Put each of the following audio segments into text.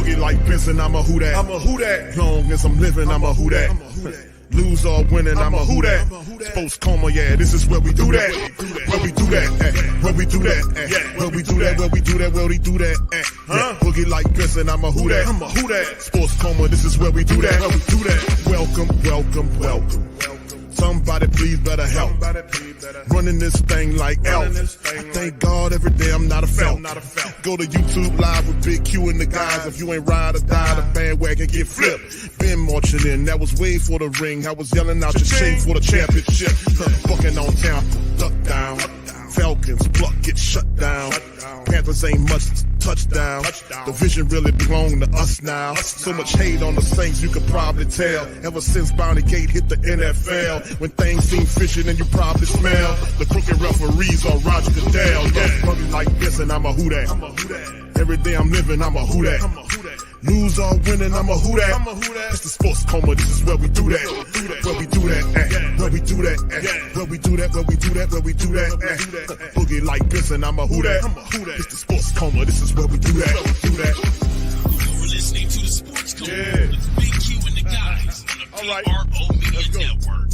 Boogie like Benson, I'm a who that. I'm a who that. Long as I'm living, I'm a who that. Lose or winning, I'm a who that. Sports Coma, yeah, this is where we do that. Where we do that, where we do that, where we do that, where we do that, where we do that. Boogie like Benson, I'm a who that. I'm a who that. Sports Coma, this is where we do that. Where we do that. Welcome, welcome, welcome. Somebody please better help. Running this thing like Elf. I thank God every day I'm not a felt. Go to YouTube Live with Big Q and the guys. If you ain't ride or die, the bandwagon get flipped. Been marching in, that was way for the ring. I was yelling out your shame for the championship. Bucking on town, duck down. Falcons, pluck, get shut down. Panthers ain't much touchdown. The vision really belong to us now. So much hate on the Saints, you could probably tell. Ever since Bounty Gate hit the NFL, when things seem fishy and you probably smell the crooked referees on Roger Goodell. Yeah, Boogie like this and I'm a who that. Every day I'm living, I'm a who that. Lose or winning, I'm a who that. It's the Sports Coma, this is where we do that. Where we do that, where we do that, where we do that, where we do that, where we do that. Boogie like this and I'm a who that. It's the Sports Coma, this is where we do that. You're listening to the Sports Coma with Big Q and the guys on the PRO Media Network.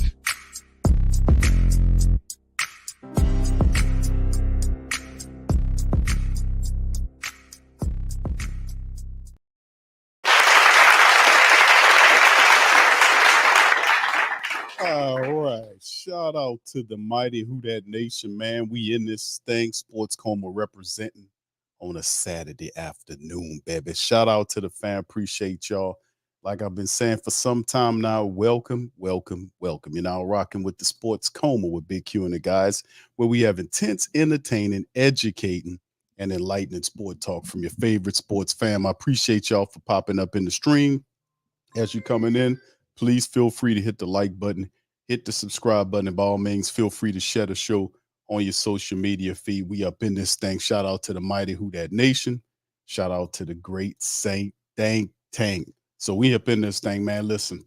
All right. Shout out to the mighty Who Dat Nation, man. We in this thing, Sports Coma representing on a Saturday afternoon, baby. Shout out to the fan. Appreciate y'all. Like I've been saying for some time now, welcome, welcome, welcome. You're now rocking with the Sports Coma with Big Q and the guys, where we have intense, entertaining, educating, and enlightening sport talk from your favorite sports fam. I appreciate y'all for popping up in the stream. As you're coming in, please feel free to hit the like button, hit the subscribe button, and by all means, feel free to share the show on your social media feed. We up in this thing. Shout out to the mighty Who Dat Nation. Shout out to the great Saint Dang Tang. So we up in this thing, man. Listen,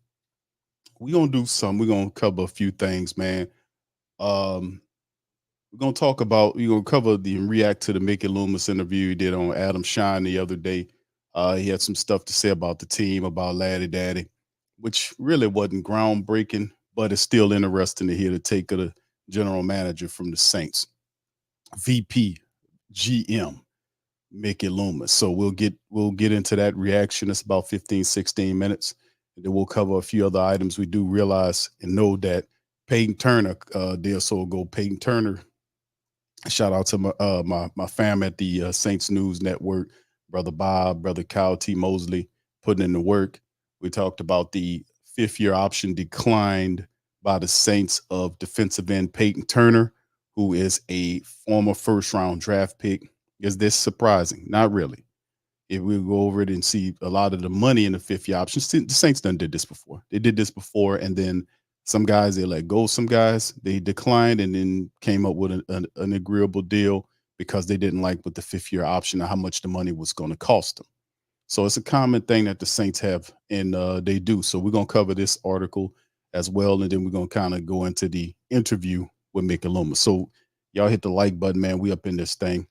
we're going to do something. We're going to cover a few things, man. We're going to cover the react to the Mickey Loomis interview he did on Adam Shine the other day. He had some stuff to say about the team, about Laddie Daddy, which really wasn't groundbreaking, but it's still interesting to hear the take of the general manager from the Saints, VP, GM, Mickey Loomis. So we'll get into that reaction. It's about 15, 16 minutes. And then we'll cover a few other items. We do realize and know that Peyton Turner, day or so ago, Peyton Turner, shout out to my fam at the Saints News Network, Brother Bob, Brother Kyle T. Mosley, putting in the work. We talked about the fifth-year option declined by the Saints of defensive end Peyton Turner, who is a former first-round draft pick. Is this surprising? Not really. If we go over it and see a lot of the money in the fifth-year option, the Saints done did this before. They did this before, and then some guys, they let go. Some guys, they declined and then came up with an agreeable deal because they didn't like what the fifth-year option and how much the money was going to cost them. So it's a common thing that the Saints have, and they do. So we're going to cover this article as well, and then we're going to kind of go into the interview with Mickey Loomis. So y'all hit the like button, man. We up in this thing.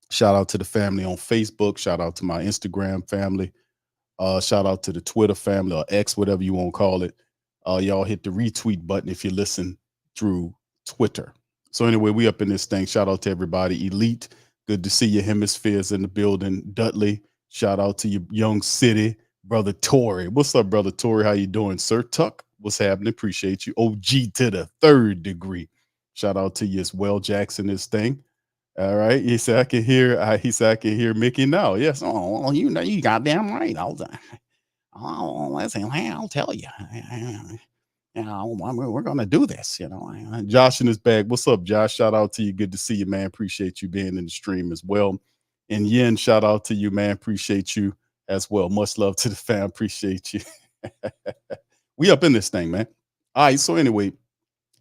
Shout out to the family on Facebook. Shout out to my Instagram family. Shout out to the Twitter family, or X, whatever you want to call it. Y'all hit the retweet button if you listen through Twitter. So anyway, we up in this thing. Shout out to everybody. Elite, good to see you. Hemispheres in the building. Dudley, shout out to you, Young City. Brother Tory, what's up, Brother Tory? How you doing, sir? Tuck, what's happening? Appreciate you. OG to the third degree. Shout out to you as well. Jackson, this thing. All right. He said I can hear Mickey now. Yes. Oh, well, you know, you goddamn right. Listen, I'll tell you. You know, we're gonna do this. You know, Josh in his bag. What's up, Josh? Shout out to you. Good to see you, man. Appreciate you being in the stream as well. And Yen, shout out to you, man. Appreciate you as well. Much love to the fam. Appreciate you. We up in this thing, man. All right. So anyway,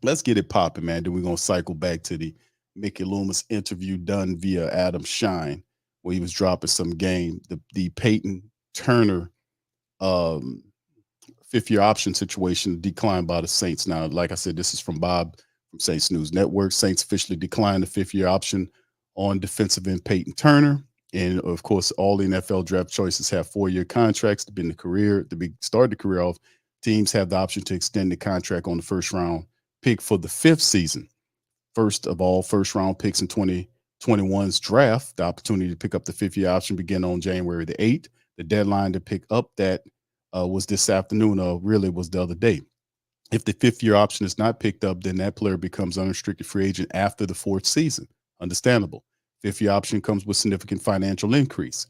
let's get it popping, man. Then we're gonna cycle back to the Mickey Loomis interview done via Adam Shine, where he was dropping some game. The Peyton Turner fifth-year option situation declined by the Saints. Now, like I said, this is from Bob from Saints News Network. Saints officially declined the fifth-year option on defensive end Peyton Turner. And of course, all the NFL draft choices have 4-year contracts to begin the career, start the career off. Teams have the option to extend the contract on the first round pick for the fifth season. First of all, first round picks in 2021's draft, the opportunity to pick up the fifth year option begin on January the 8th. The deadline to pick up that was this afternoon, really was the other day. If the fifth year option is not picked up, then that player becomes unrestricted free agent after the fourth season. Understandable. Fifth year option comes with significant financial increase.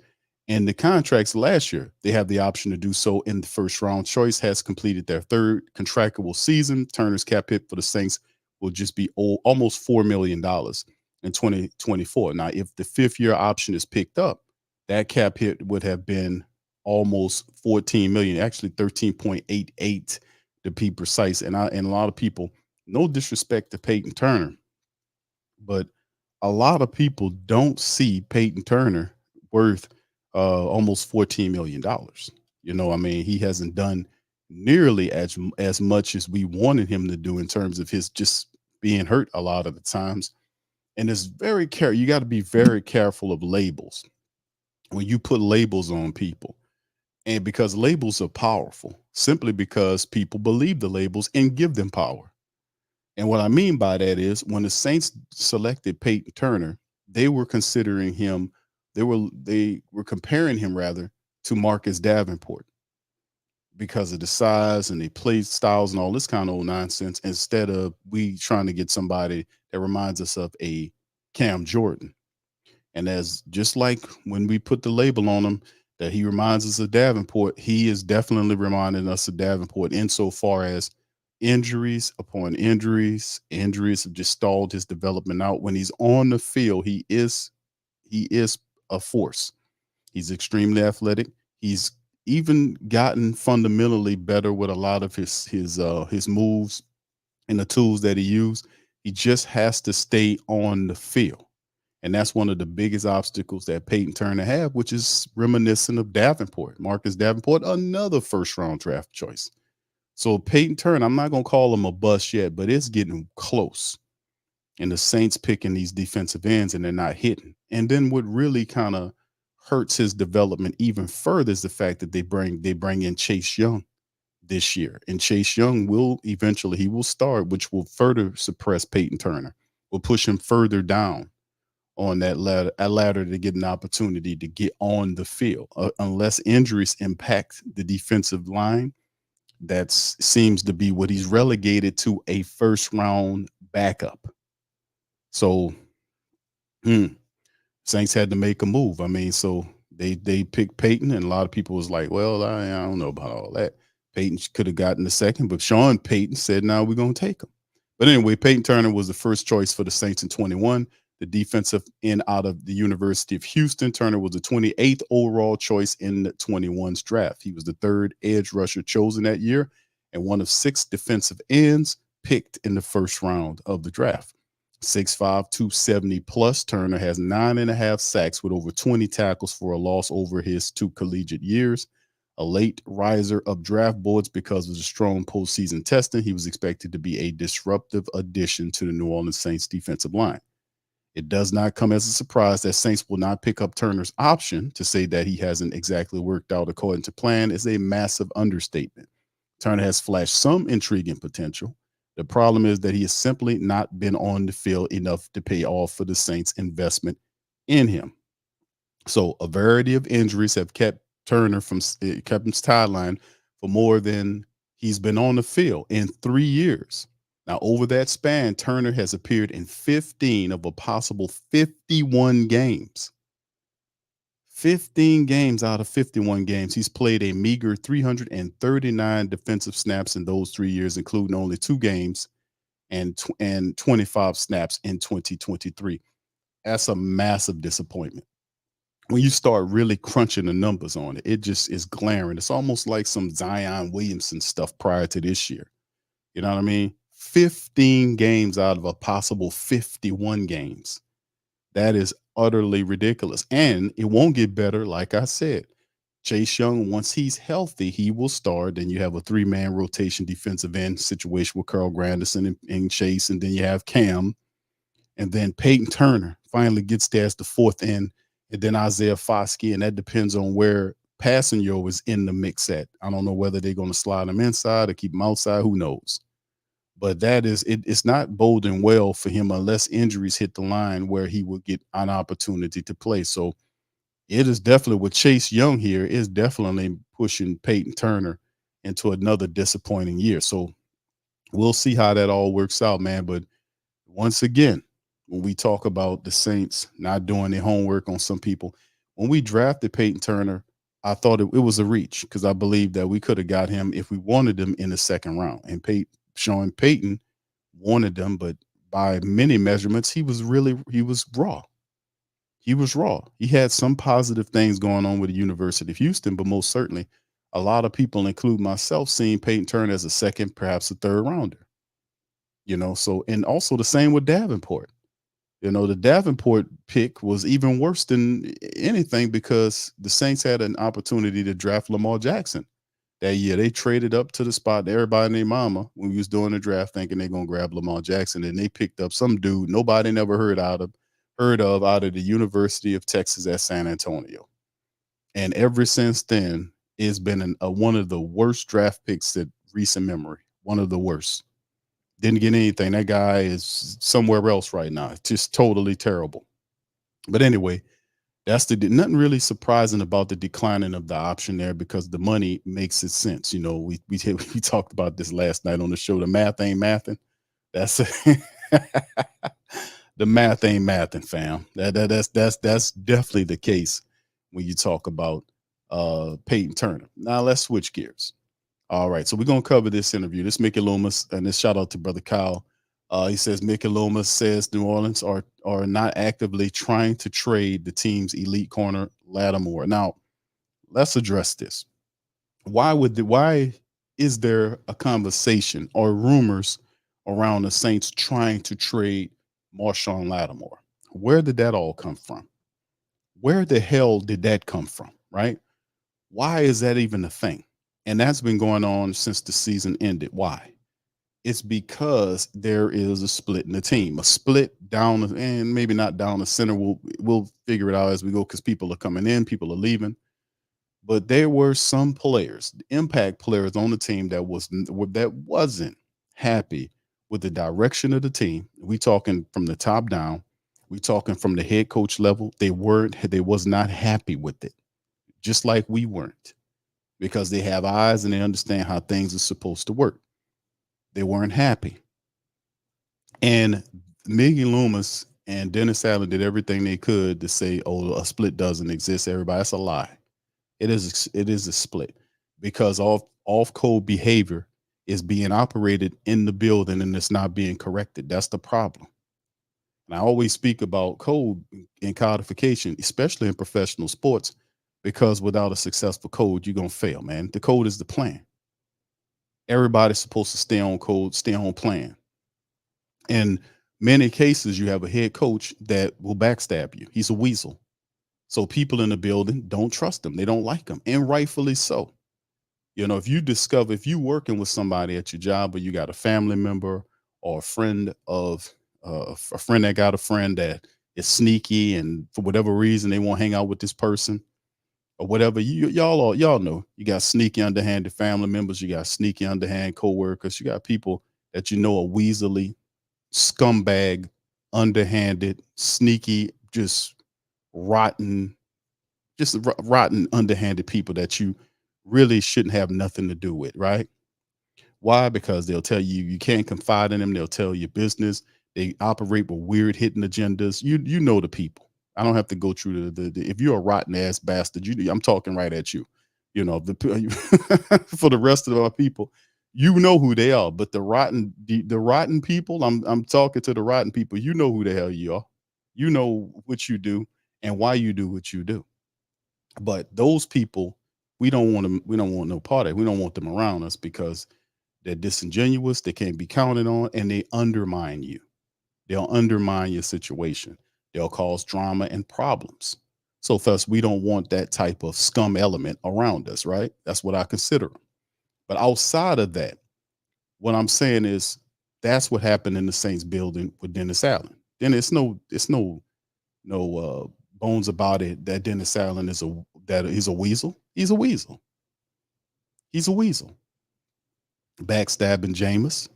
And the contracts last year, they have the option to do so in the first round. Choice has completed their third contractual season. Turner's cap hit for the Saints will just be almost $4 million in 2024. Now, if the fifth year option is picked up, that cap hit would have been almost 14 million, actually 13.88 to be precise. And a lot of people, no disrespect to Peyton Turner, but a lot of people don't see Peyton Turner worth almost $14 million. You know, I mean, he hasn't done nearly as much as we wanted him to do in terms of his just being hurt a lot of the times. And it's you got to be very careful of labels when you put labels on people. And because labels are powerful, simply because people believe the labels and give them power. And what I mean by that is when the Saints selected Peyton Turner, they were considering him, they were comparing him rather to Marcus Davenport because of the size and the play styles and all this kind of old nonsense, instead of we trying to get somebody that reminds us of a Cam Jordan. And as just like when we put the label on him that he reminds us of Davenport, he is definitely reminding us of Davenport insofar as injuries upon injuries. Injuries have just stalled his development out. When he's on the field, he is a force. He's extremely athletic. He's even gotten fundamentally better with a lot of his moves and the tools that he used. He just has to stay on the field. And that's one of the biggest obstacles that Peyton Turner have, which is reminiscent of Davenport. Marcus Davenport, another first round draft choice. So Peyton Turner, I'm not going to call him a bust yet, but it's getting close. And the Saints picking these defensive ends and they're not hitting. And then what really kind of hurts his development even further is the fact that they bring in Chase Young this year. And Chase Young will start, which will further suppress Peyton Turner, will push him further down on that ladder to get an opportunity to get on the field. Unless injuries impact the defensive line, that seems to be what he's relegated to, a first round backup. So Saints had to make a move. I mean, so they picked Peyton, and a lot of people was like, well, I don't know about all that. Peyton could have gotten the second, but Sean Payton said, no, we're going to take him. But anyway, Peyton Turner was the first choice for the Saints in 21. The defensive end out of the University of Houston. Turner was the 28th overall choice in the 21's draft. He was the third edge rusher chosen that year and one of 6 defensive ends picked in the first round of the draft. 6'5", 270 plus. Turner has 9.5 sacks with over 20 tackles for a loss over his 2 collegiate years. A late riser of draft boards because of the strong postseason testing, he was expected to be a disruptive addition to the New Orleans Saints defensive line. It does not come as a surprise that Saints will not pick up Turner's option. To say that he hasn't exactly worked out according to plan is a massive understatement. Turner has flashed some intriguing potential. The problem is that he has simply not been on the field enough to pay off for the Saints' investment in him. So a variety of injuries have kept Turner kept him sidelined for more than he's been on the field in 3 years. Now, over that span, Turner has appeared in 15 of a possible 51 games. 15 games out of 51 games. He's played a meager 339 defensive snaps in those 3 years, including only 2 games and 25 snaps in 2023. That's a massive disappointment. When you start really crunching the numbers on it, it just is glaring. It's almost like some Zion Williamson stuff prior to this year. You know what I mean? 15 games out of a possible 51 games. That is utterly ridiculous. And it won't get better. Like I said, Chase Young, once he's healthy, he will start. Then you have a 3-man rotation defensive end situation with Carl Granderson and Chase. And then you have Cam. And then Peyton Turner finally gets there as the 4th end. and then Isaiah Foskey, and that depends on where Passanio is in the mix at. I don't know whether they're going to slide him inside or keep him outside. Who knows? But that is it, it's not boding well for him unless injuries hit the line where he will get an opportunity to play. So it is definitely with Chase Young here is definitely pushing Peyton Turner into another disappointing year. So we'll see how that all works out, man. But once again, when we talk about the Saints not doing their homework on some people, when we drafted Peyton Turner, I thought it was a reach because I believed that we could have got him if we wanted him in the second round. And Sean Payton wanted them, but by many measurements, he was raw. He was raw. He had some positive things going on with the University of Houston, but most certainly a lot of people, include myself, seeing Peyton Turner as a second, perhaps a third rounder. So and also the same with Davenport. The Davenport pick was even worse than anything because the Saints had an opportunity to draft Lamar Jackson that year. They traded up to the spot that everybody and their mama when we was doing the draft thinking they're gonna grab Lamar Jackson, and they picked up some dude nobody never heard of out of the University of Texas at San Antonio. And ever since then, it's been one of the worst draft picks in recent memory. One of the worst. Didn't get anything. That guy is somewhere else right now. It's just totally terrible. But anyway, that's nothing really surprising about the declining of the option there because the money makes it sense. We talked about this last night on the show. The math ain't mathing. That's the math ain't mathing, fam. That's definitely the case when you talk about Peyton Turner. Now let's switch gears. All right, so we're gonna cover this interview. This Mickey Loomis, and this shout out to Brother Kyle. He says Mickey Loomis says New Orleans are not actively trying to trade the team's elite corner Lattimore. Now, let's address this. Why is there a conversation or rumors around the Saints trying to trade Marshawn Lattimore? Where did that all come from? Where the hell did that come from? Right? Why is that even a thing? And that's been going on since the season ended. Why? It's because there is a split in the team, a split down, and maybe not down the center. We'll figure it out as we go because people are coming in, people are leaving. But there were some players, impact players on the team that wasn't happy with the direction of the team. We talking from the top down. We talking from the head coach level. They was not happy with it, just like we weren't. Because they have eyes and they understand how things are supposed to work. They weren't happy. And Mickey Loomis and Dennis Allen did everything they could to say, oh, a split doesn't exist, everybody. That's a lie. It is a split because off-code behavior is being operated in the building and it's not being corrected. That's the problem. And I always speak about code and codification, especially in professional sports, because without a successful code, you're going to fail, man. The code is the plan. Everybody's supposed to stay on code, stay on plan. In many cases, you have a head coach that will backstab you. He's a weasel. So people in the building don't trust him. They don't like him, and rightfully so. If you're working with somebody at your job or you got a family member or a friend that got a friend that is sneaky and for whatever reason they won't hang out with this person, or whatever, y'all know you got sneaky, underhanded family members, you got sneaky, underhand coworkers, you got people that are weaselly, scumbag, underhanded, sneaky, rotten, underhanded people that you really shouldn't have nothing to do with, right? Why? Because they'll tell you you can't confide in them. They'll tell you business. They operate with weird hidden agendas. You know the people. I don't have to go through the if you're a rotten ass bastard, I'm talking right at you. For the rest of our people, you know who they are. But the rotten people, I'm talking to the rotten people. You know who the hell you are. You know what you do and why you do what you do. But those people, we don't want no part of it. We don't want them around us because they're disingenuous, they can't be counted on, and they undermine you. They'll undermine your situation. They'll cause drama and problems. So thus, we don't want that type of scum element around us, right? That's what I consider them. But outside of that, what I'm saying is that's what happened in the Saints building with Dennis Allen. Then it's no bones about it that Dennis Allen is he's a weasel. He's a weasel. He's a weasel. Backstabbing Jameis,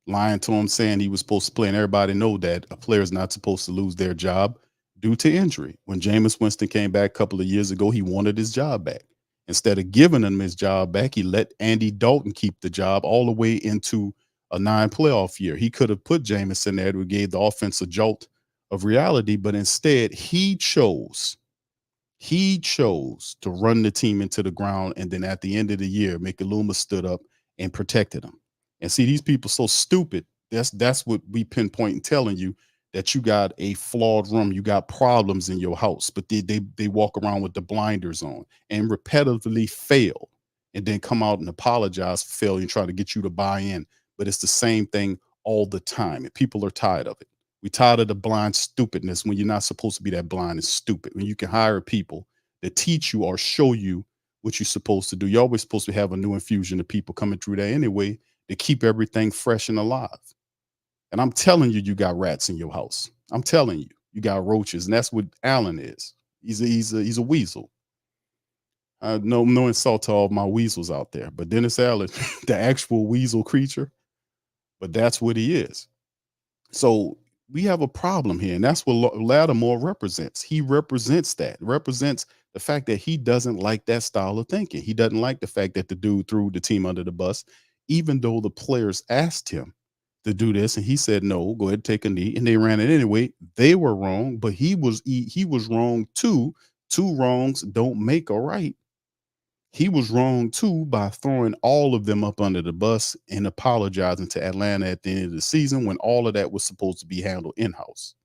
lying to him, saying he was supposed to play, and everybody know that a player is not supposed to lose their job due to injury. When Jameis Winston came back a couple of years ago, he wanted his job back. Instead of giving him his job back, he let Andy Dalton keep the job all the way into a 9 playoff year. He could have put Jameis in there to gave the offense a jolt of reality, but instead he chose to run the team into the ground, and then at the end of the year, Mickey Loomis stood up and protected him. And see, these people so stupid. That's what we pinpoint and telling you, that you got a flawed room, you got problems in your house, but they walk around with the blinders on and repetitively fail, and then come out and apologize for failure and try to get you to buy in. But it's the same thing all the time, and people are tired of it. We tired of the blind stupidness when you're not supposed to be that blind and stupid. When you can hire people that teach you or show you what you're supposed to do. You're always supposed to have a new infusion of people coming through there anyway to keep everything fresh and alive. And I'm telling you, you got rats in your house. I'm telling you, you got roaches, and that's what Allen is. He's a weasel. No insult to all my weasels out there, but Dennis Allen, the actual weasel creature, but that's what he is. So we have a problem here, and that's what Lattimore represents. He represents the fact that he doesn't like that style of thinking. He doesn't like the fact that the dude threw the team under the bus, even though the players asked him to do this, and he said no, go ahead and take a knee, and they ran it anyway. They were wrong, but he was wrong too. Two wrongs don't make a right. He was wrong too by throwing all of them up under the bus and apologizing to Atlanta at the end of the season when all of that was supposed to be handled in-house.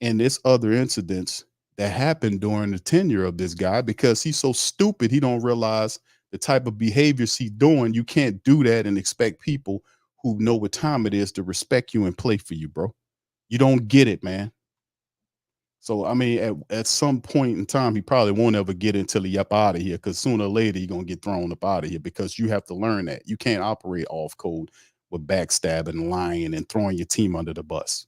And there's other incidents that happened during the tenure of this guy, because he's so stupid he don't realize the type of behaviors he's doing. You can't do that and expect people who know what time it is to respect you and play for you, bro. You don't get it, man. So I mean, at some point in time, he probably won't ever get it until he up out of here, because sooner or later he's gonna get thrown up out of here, because you have to learn that you can't operate off code with backstabbing, lying, and throwing your team under the bus.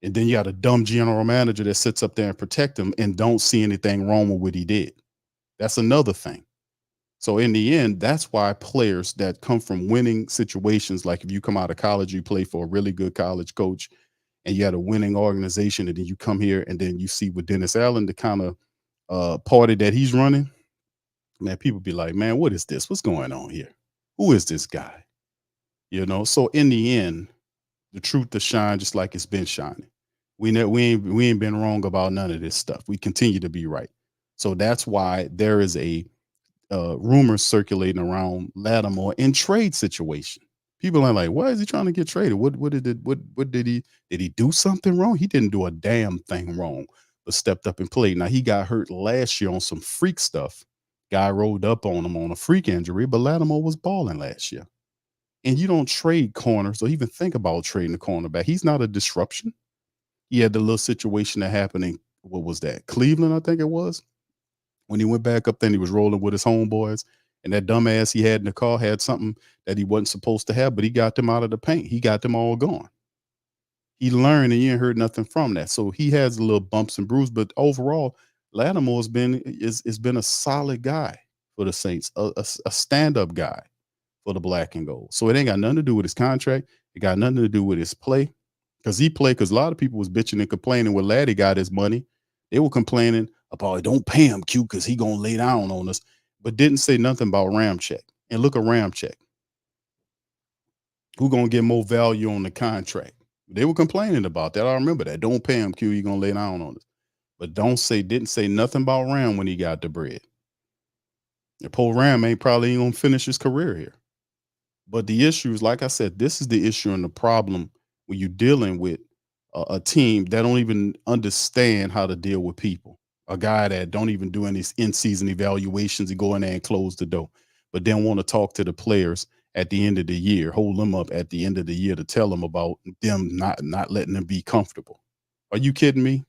And then you got a dumb general manager that sits up there and protect him and don't see anything wrong with what he did. That's another thing. So in the end, that's why players that come from winning situations, like if you come out of college, you play for a really good college coach, and you had a winning organization, and then you come here and then you see with Dennis Allen, the kind of party that he's running, man, people be like, man, what is this? What's going on here? Who is this guy? So in the end, the truth to shine just like it's been shining. We ain't been wrong about none of this stuff. We continue to be right. So that's why there is a rumors circulating around Lattimore in trade situation. People are like, why is he trying to get traded? What did he do something wrong? He didn't do a damn thing wrong, but stepped up and played. Now he got hurt last year on some freak stuff. Guy rolled up on him on a freak injury, but Lattimore was balling last year. And you don't trade corners or even think about trading a cornerback. He's not a disruption. He had the little situation that happened in, what was that, Cleveland, I think it was, when he went back up there and he was rolling with his homeboys, and that dumbass he had in the car had something that he wasn't supposed to have, but he got them out of the paint. He got them all gone. He learned, and you ain't heard nothing from that. So he has a little bumps and bruises, but overall, Lattimore's been a solid guy for the Saints, a stand-up guy for the black and gold. So it ain't got nothing to do with his contract. It got nothing to do with his play. Because a lot of people was bitching and complaining when Laddie got his money. They were complaining about, don't pay him, Q, because he gonna lay down on us, but didn't say nothing about Ramczyk. And look at Ramczyk. Who gonna get more value on the contract? They were complaining about that. I remember that. Don't pay him, Q, he gonna lay down on us. But didn't say nothing about Ram when he got the bread. And Paul Ram probably ain't gonna finish his career here. But the issue is, like I said, this is the issue and the problem when you're dealing with a team that don't even understand how to deal with people. A guy that don't even do any in-season evaluations and go in there and close the door, but then want to talk to the players at the end of the year, hold them up at the end of the year to tell them about them not letting them be comfortable. Are you kidding me?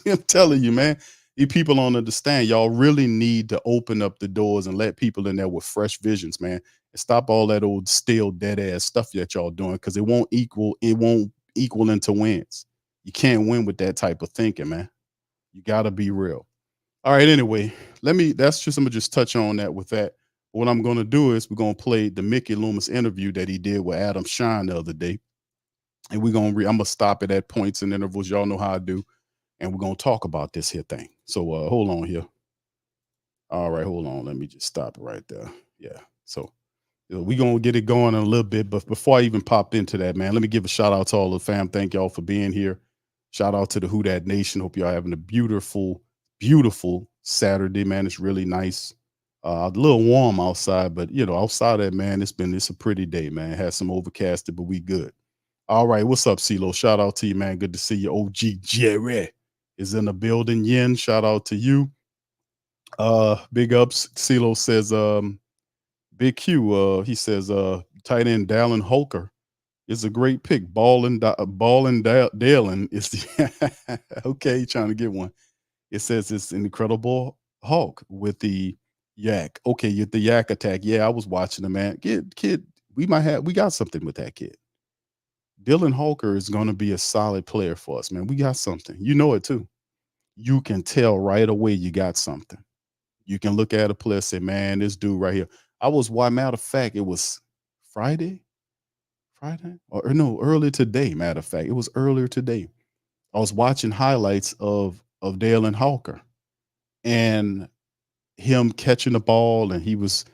I'm telling you, man. You people don't understand. Y'all really need to open up the doors and let people in there with fresh visions, man. And stop all that old stale, dead ass stuff that y'all doing, because it won't equal into wins. You can't win with that type of thinking, man. You got to be real. All right. Anyway, I'm gonna just touch on that with that. What I'm gonna do is we're gonna play the Mickey Loomis interview that he did with Adam Shine the other day, and I'm gonna stop it at points and intervals. Y'all know how I do, and we're gonna talk about this here thing. So hold on here. All right, hold on. Let me just stop it right there. Yeah. So we're gonna get it going in a little bit, but before I even pop into that, man, let me give a shout out to all the fam. Thank y'all for being here. Shout out to the Who Dat Nation. Hope y'all having a beautiful, beautiful Saturday, man. It's really nice. A little warm outside, but outside that, man, it's a pretty day, man. It has some overcasted, but we good. All right, what's up, CeeLo? Shout out to you, man. Good to see you. OG Jerry is in the building. Yin, shout out to you. Big ups. CeeLo says, Big Q, he says, tight end Dallin Holker is a great pick. Ballin Dallin is the okay, trying to get one. It says it's an incredible Hulk with the yak. Okay, the yak attack. Yeah, I was watching the man. Kid, we got something with that kid. Dylan Holker is going to be a solid player for us, man. We got something. You know it too. You can tell right away you got something. You can look at a player and say, man, this dude right here. Matter of fact, it was Friday or no, earlier today. Matter of fact, it was earlier today. I was watching highlights of Dale and Hawker and him catching the ball, and he was,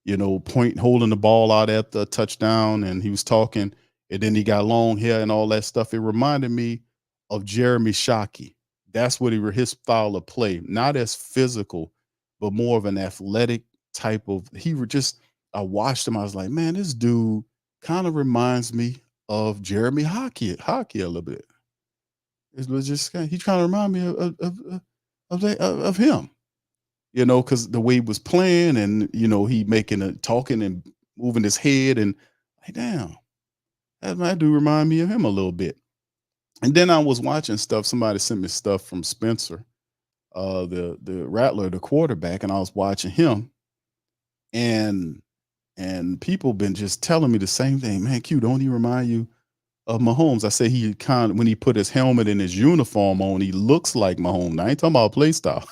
holding the ball out at the touchdown, and he was talking, and then he got long hair and all that stuff. It reminded me of Jeremy Shockey. That's what his style of play, not as physical, but more of an athletic type of. I watched him. I was like, man, this dude kind of reminds me of Jeremy Hockey a little bit. It was just he kind of remind me of him, because the way he was playing, and he talking and moving his head, and like, damn, that do remind me of him a little bit. And then I was watching stuff. Somebody sent me stuff from Spencer, the Rattler, the quarterback, and I was watching him, and people been just telling me the same thing. Man, Q, don't he remind you of Mahomes? I say he when he put his helmet and his uniform on, he looks like Mahomes. I ain't talking about play style.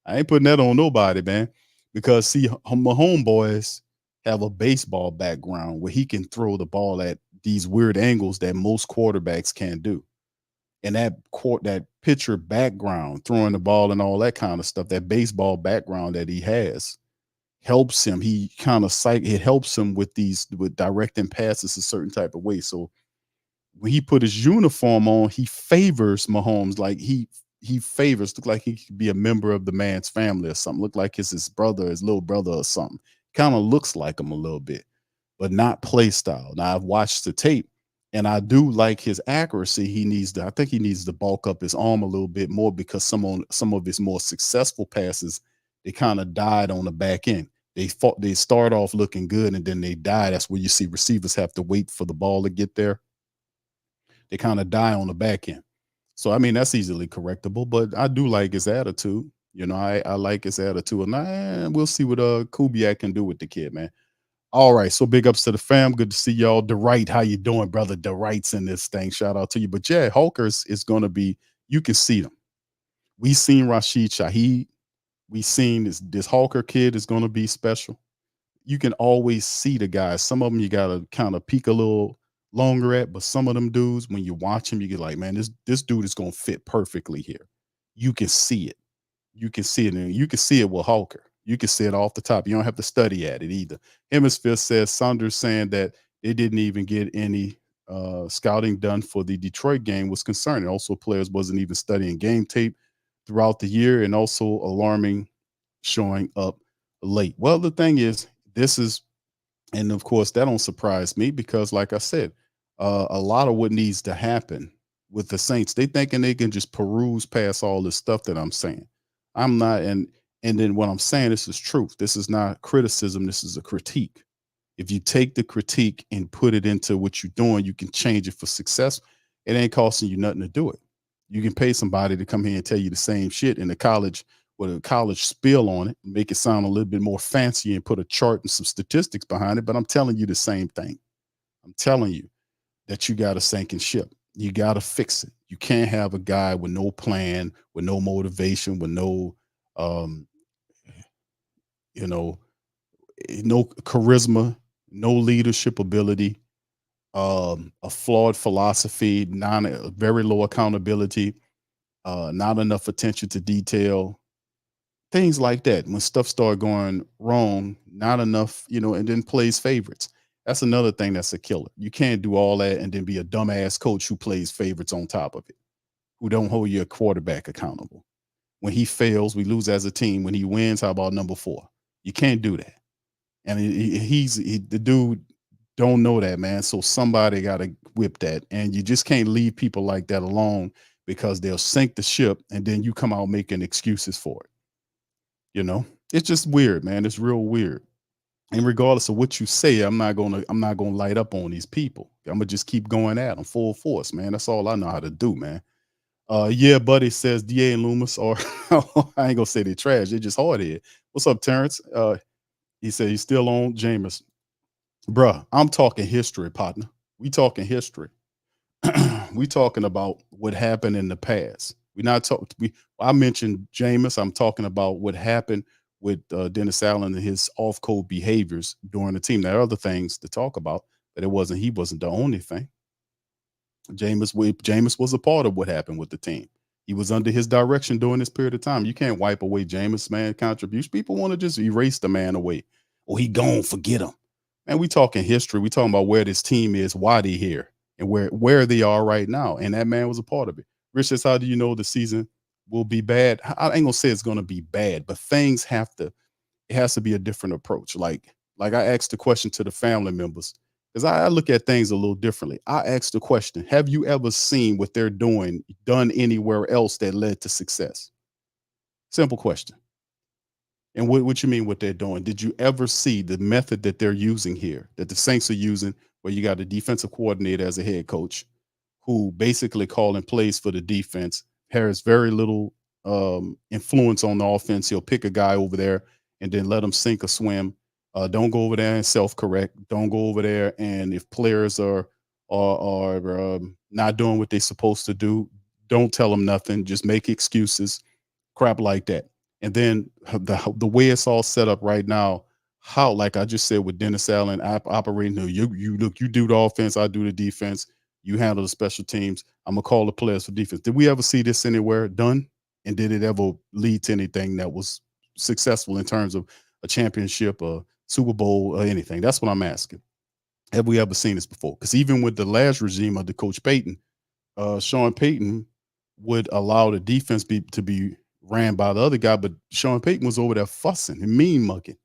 I ain't putting that on nobody, man, because see, Mahomes boys have a baseball background where he can throw the ball at these weird angles that most quarterbacks can't do. And that pitcher background, throwing the ball and all that kind of stuff, that baseball background that he has, helps him. It helps him with directing passes a certain type of way. So when he put his uniform on, he favors Mahomes. Like he look like he could be a member of the man's family or something. Look like his brother, his little brother or something. Kind of looks like him a little bit, but not play style. Now I've watched the tape, and I do like his accuracy. I think he needs to bulk up his arm a little bit more, because some of his more successful passes, they kind of died on the back end. They start off looking good, and then they die. That's where you see receivers have to wait for the ball to get there. They kind of die on the back end. So I mean, that's easily correctable, but I do like his attitude. I like his attitude, and we'll see what Kubiak can do with the kid, man. All right, so big ups to the fam. Good to see y'all. DeWright, how you doing, brother? DeWright's in this thing. Shout out to you. But yeah, Hulkers is going to be. You can see them. We seen Rashid Shaheed. We seen this Hawker kid is going to be special. You can always see the guys. Some of them you got to kind of peek a little longer at, but some of them dudes, when you watch them, you get like, man, this dude is going to fit perfectly here. You can see it. You can see it, and you can see it with Hawker. You can see it off the top. You don't have to study at it either. Hemisphere says Saunders saying that they didn't even get any scouting done for the Detroit game was concerning. Also, players wasn't even studying game tape throughout the year, and also alarming, showing up late. Well, the thing is, and of course that don't surprise me, because like I said, a lot of what needs to happen with the Saints, they thinking they can just peruse past all this stuff that I'm saying. I'm not, and then what I'm saying, this is truth. This is not criticism. This is a critique. If you take the critique and put it into what you're doing, you can change it for success. It ain't costing you nothing to do it. You can pay somebody to come here and tell you the same shit in the college with a college spill on it, make it sound a little bit more fancy and put a chart and some statistics behind it. But I'm telling you the same thing. I'm telling you that you got a sinking ship. You got to fix it. You can't have a guy with no plan, with no motivation, with no, um, you know, no charisma, no leadership ability, a flawed philosophy, very low accountability, not enough attention to detail, things like that. When stuff start going wrong, not enough, and then plays favorites. That's another thing that's a killer. You can't do all that and then be a dumbass coach who plays favorites on top of it, who don't hold your quarterback accountable. When he fails, we lose as a team. When he wins, how about number 4? You can't do that. And the dude don't know that, man. So somebody got to whip that, and you just can't leave people like that alone because they'll sink the ship, and then you come out making excuses for it. It's just weird, man. It's real weird. And regardless of what you say, I'm not gonna light up on these people. I'm gonna just keep going at them full force, man. That's all I know how to do, man. Yeah, buddy says DA and Loomis are I ain't gonna say they're trash, they're just hard head. What's up, Terrence? He said he's still on Jameis. Bruh, I'm talking history, partner. We talking history. We talking about what happened in the past. We not talk. I mentioned Jameis. I'm talking about what happened with Dennis Allen and his off-code behaviors during the team. There are other things to talk about, but he wasn't the only thing. Jameis was a part of what happened with the team. He was under his direction during this period of time. You can't wipe away Jameis, man, contribution. People want to just erase the man away. Or he gone, forget him. Man, we talking history. We talking about where this team is, why they here, and where they are right now. And that man was a part of it. Rich says, how do you know the season will be bad? I ain't gonna say it's gonna be bad, but it has to be a different approach. Like I asked the question to the family members, because I look at things a little differently. I asked the question, have you ever seen what they're doing done anywhere else that led to success? Simple question. And what you mean what they're doing? Did you ever see the method that they're using here, that the Saints are using, where you got a defensive coordinator as a head coach who basically calling plays for the defense, has very little influence on the offense. He'll pick a guy over there and then let him sink or swim. Don't go over there and self-correct. Don't go over there, and if players are not doing what they're supposed to do, don't tell them nothing. Just make excuses, crap like that. And then the way it's all set up right now, how, like I just said with Dennis Allen operating, you do the offense, I do the defense, you handle the special teams. I'm gonna call the players for defense. Did we ever see this anywhere done? And did it ever lead to anything that was successful in terms of a championship, a Super Bowl, or anything? That's what I'm asking. Have we ever seen this before? Because even with the last regime of the Coach Payton, Sean Payton would allow the defense to be ran by the other guy, but Sean Payton was over there fussing and mean mucking,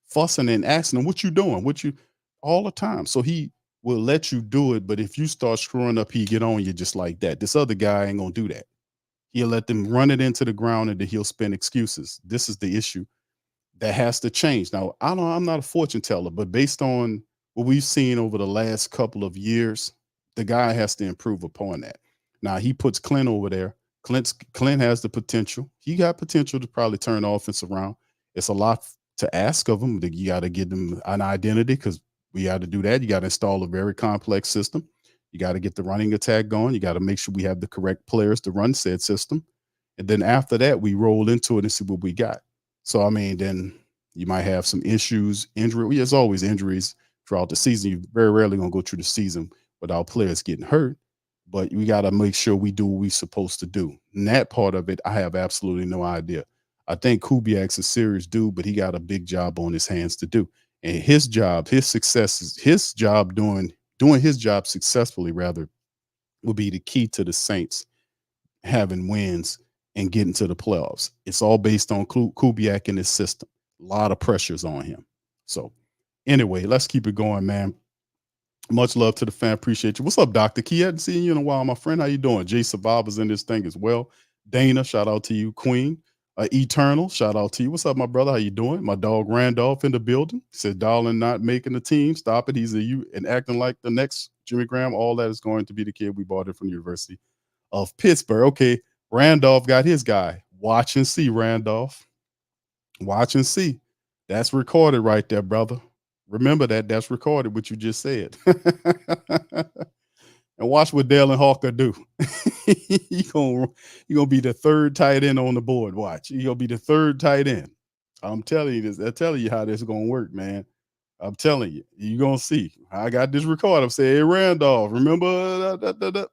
fussing and asking him, "What you doing? What you?" all the time. So he will let you do it, but if you start screwing up, he get on you just like that. This other guy ain't gonna do that. He'll let them run it into the ground, and then he'll spin excuses. This is the issue that has to change. Now, I'm not a fortune teller, but based on what we've seen over the last couple of years, the guy has to improve upon that. Now he puts Clint over there. Clint has the potential. He got potential to probably turn the offense around. It's a lot to ask of him. You got to give them an identity, because we got to do that. You got to install a very complex system. You got to get the running attack going. You got to make sure we have the correct players to run said system. And then after that, we roll into it and see what we got. So, I mean, then you might have some issues, injury. There's always injuries throughout the season. You're very rarely going to go through the season without players getting hurt. But we got to make sure we do what we're supposed to do. And that part of it, I have absolutely no idea. I think Kubiak's a serious dude, but he got a big job on his hands to do. And his job, his success is his job doing his job successfully, rather, will be the key to the Saints having wins and getting to the playoffs. It's all based on Kubiak and his system. A lot of pressures on him. So anyway, let's keep it going, man. Much love to the fan. Appreciate you. What's up, Dr. Key? Hadn't seen you in a while, my friend. How you doing? Jay Survivor's in this thing as well. Dana, shout out to you. Queen, Eternal, shout out to you. What's up, my brother? How you doing? My dog Randolph in the building. Said Darlin not making the team. Stop it. He's and acting like the next Jimmy Graham. All that is going to be the kid we bought it from the University of Pittsburgh. Okay, Randolph got his guy. Watch and see, Randolph. Watch and see. That's recorded right there, brother. Remember that. That's recorded, what you just said. And watch what Dale and Hawker do. He gonna be the third tight end on the board. Watch. He gonna be the third tight end. I'm telling you this. I'm telling you how this is gonna work, man. I'm telling you. You're gonna see. I got this record. I'm saying, hey, Randolph, remember that?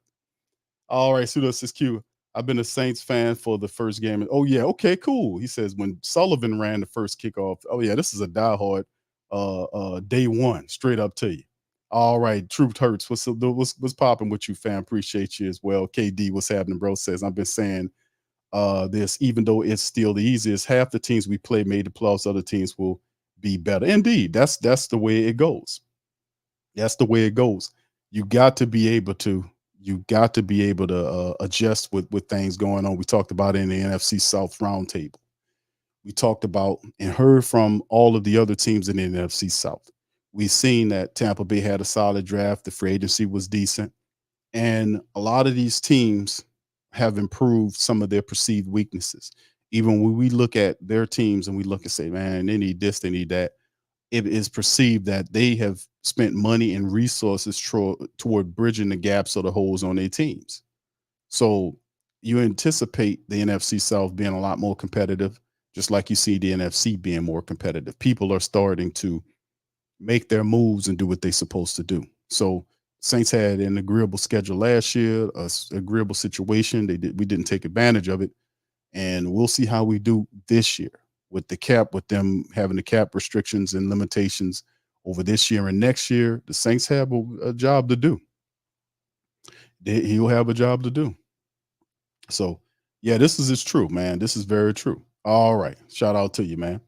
All right, Sudo says Q. I've been a Saints fan for the first game. Oh, yeah, okay, cool. He says when Sullivan ran the first kickoff. Oh, yeah, this is a diehard day one, straight up to you. All right, Truth Hurts. What's popping with you, fam? Appreciate you as well. KD, what's happening, bro? Says I've been saying this, even though it's still the easiest, half the teams we play made the playoffs, other teams will be better. Indeed, that's the way it goes. That's the way it goes. You got to be able to adjust with things going on. We talked about it in the NFC South roundtable. We talked about and heard from all of the other teams in the NFC South. We've seen that Tampa Bay had a solid draft. The free agency was decent. And a lot of these teams have improved some of their perceived weaknesses. Even when we look at their teams and we look and say, man, they need this, they need that, it is perceived that they have spent money and resources toward bridging the gaps or the holes on their teams. So you anticipate the NFC South being a lot more competitive, just like you see the NFC being more competitive. People are starting to make their moves and do what they're supposed to do. So Saints had an agreeable schedule last year, an agreeable situation. We didn't take advantage of it. And we'll see how we do this year with the cap, with them having the cap restrictions and limitations over this year and next year. The Saints have a job to do. He'll have a job to do. So, yeah, this is true, man. This is very true. All right. Shout out to you, man.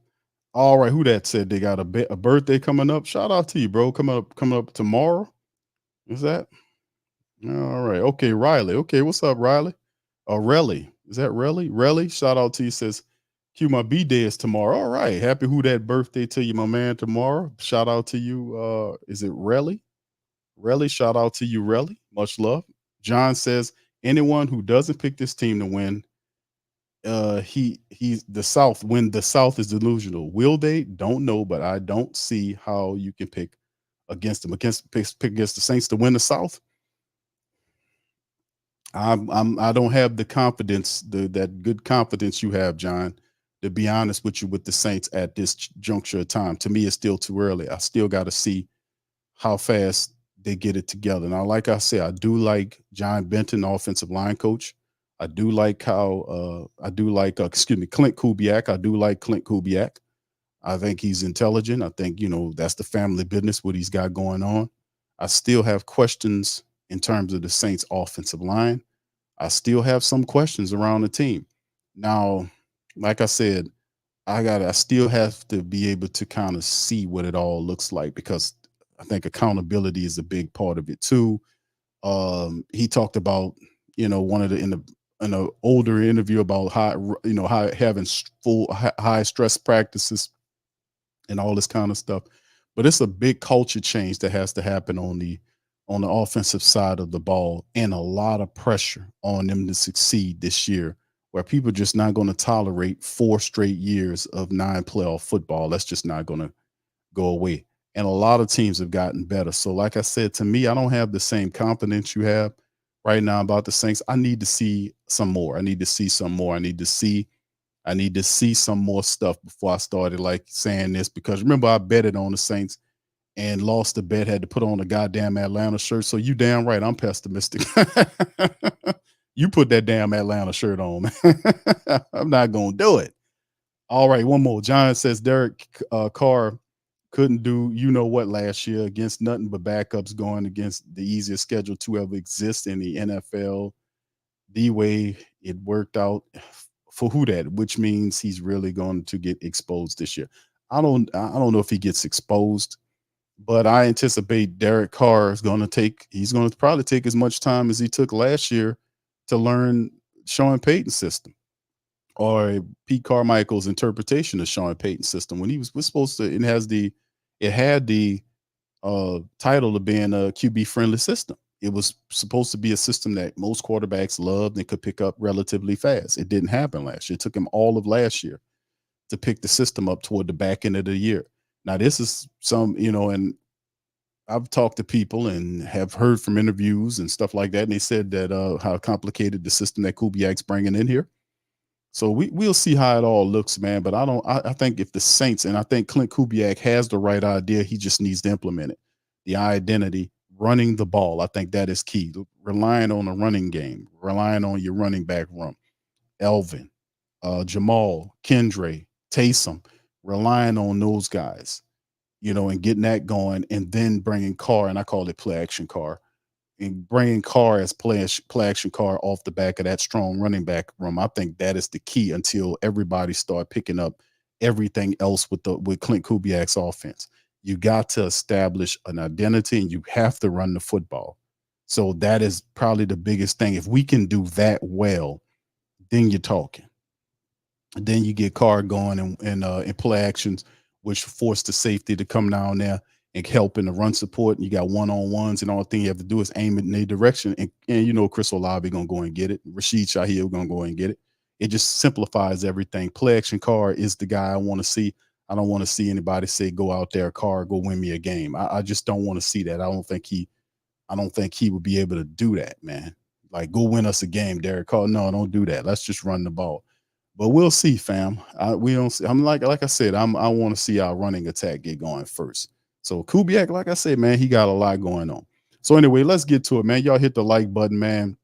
All right. Who that said they got a birthday coming up? Shout out to you, bro. Coming up tomorrow. Is that? All right. Okay, Riley. Okay, what's up, Riley? Relly. Is that Relly? Relly, shout out to you. Says, Q, my B-day is tomorrow. All right. Happy who that birthday to you, my man, tomorrow. Shout out to you. Is it Relly? Relly, shout out to you, Relly. Much love. John says, anyone who doesn't pick this team to win, he's the South, when the South is delusional. Will they? Don't know, but I don't see how you can pick against them. Pick against the Saints to win the South. I don't have the confidence, that good confidence you have, John, to be honest with you, with the Saints at this juncture of time. To me, it's still too early. I still got to see how fast they get it together. Now, like I said, I do like John Benton, offensive line coach. I do like Clint Kubiak. I do like Clint Kubiak. I think he's intelligent. I think, that's the family business, what he's got going on. I still have questions in terms of the Saints offensive line. I still have some questions around the team. Now, like I said, I still have to be able to kind of see what it all looks like, because I think accountability is a big part of it too. He talked about, one of the in an older interview about how having high stress practices and all this kind of stuff. But it's a big culture change that has to happen on the offensive side of the ball, and a lot of pressure on them to succeed this year, where people are just not going to tolerate 4 straight years of 9 playoff football. That's just not going to go away. And a lot of teams have gotten better. So like I said, to me, I don't have the same confidence you have right now about the Saints. I need to see some more. I need to see some more. I need to see some more stuff before I started like saying this, because remember, I betted on the Saints and lost the bet, had to put on a goddamn Atlanta shirt. So you damn right, I'm pessimistic. You put that damn Atlanta shirt on, man. I'm not going to do it. All right, one more. John says Derek Carr couldn't do what last year against nothing but backups, going against the easiest schedule to ever exist in the NFL. The way it worked out for who that, which means he's really going to get exposed this year. I don't know if he gets exposed, but I anticipate Derek Carr is going to probably take as much time as he took last year to learn Sean Payton's system, or Pete Carmichael's interpretation of Sean Payton's system, when he was supposed to, it had the title of being a QB friendly system. It was supposed to be a system that most quarterbacks loved and could pick up relatively fast. It didn't happen last year. It took him all of last year to pick the system up toward the back end of the year. Now, this is and I've talked to people and have heard from interviews and stuff like that, and they said that how complicated the system that Kubiak's bringing in here. So we'll see how it all looks, man. But I think if the Saints, and I think Clint Kubiak has the right idea, he just needs to implement it. The identity, running the ball. I think that is key. Relying on the running game, relying on your running back room. Elvin, Jamal, Kendre, Taysom, relying on those guys, and getting that going, and then bringing Carr, and I call it play action Carr, and bringing Carr as play action Carr off the back of that strong running back room. I think that is the key until everybody start picking up everything else with Clint Kubiak's offense. You got to establish an identity, and you have to run the football. So that is probably the biggest thing. If we can do that well, then you're talking. Then you get Carr going and play actions, which force the safety to come down there and help in the run support. And you got one-on-ones, and all thing you have to do is aim it in their direction. And Chris Olave going to go and get it. Rashid Shaheed going to go and get it. It just simplifies everything. Play action Carr is the guy I want to see. I don't want to see anybody say, go out there, Carr, go win me a game. I just don't want to see that. I don't think he would be able to do that, man. Like, go win us a game, Derek Carr. No, don't do that. Let's just run the ball. But we'll see, fam. We don't see. I'm like I said, I want to see our running attack get going first. So Kubiak, like I said, man, he got a lot going on. So anyway, let's get to it, man. Y'all hit the like button, man,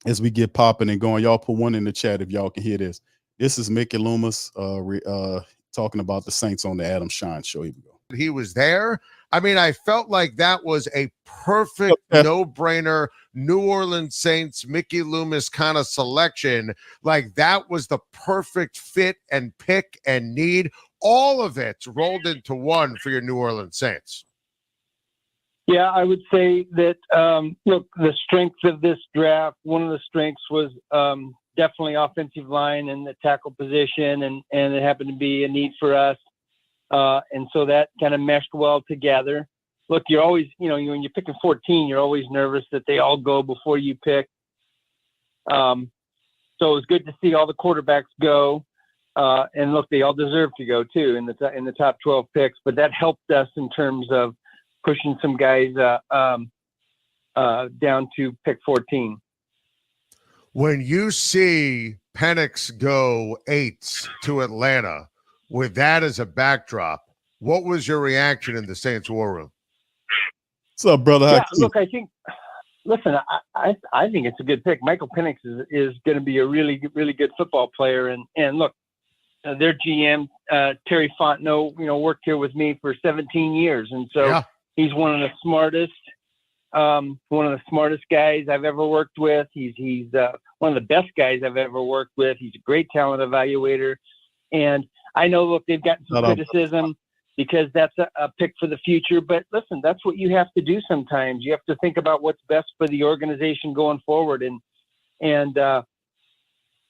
as we get popping and going. Y'all put one in the chat if y'all can hear this. This is Mickey Loomis talking about the Saints on the Adam Shine Show. Here we go. He was there. I mean, I felt like that was a perfect no-brainer New Orleans Saints, Mickey Loomis kind of selection. Like, that was the perfect fit and pick and need. All of it rolled into one for your New Orleans Saints. Yeah, I would say that, look, the strength of this draft, one of the strengths was definitely offensive line and the tackle position, and it happened to be a need for us. And so that kind of meshed well together. Look, you're always, when you're picking 14, you're always nervous that they all go before you pick. So it was good to see all the quarterbacks go. And look, they all deserve to go too in the top 12 picks, but that helped us in terms of pushing some guys down to pick 14. When you see Penix go 8 to Atlanta, with that as a backdrop, what was your reaction in the Saints war room? What's up, brother? Yeah, look, I think it's a good pick. Michael Penix is going to be a really, really good football player. And look, their GM, Terry Fontenot, worked here with me for 17 years. And so he's one of the smartest guys I've ever worked with. He's one of the best guys I've ever worked with. He's a great talent evaluator. And I know, look, they've gotten some criticism because that's a pick for the future. But listen, that's what you have to do sometimes. You have to think about what's best for the organization going forward. And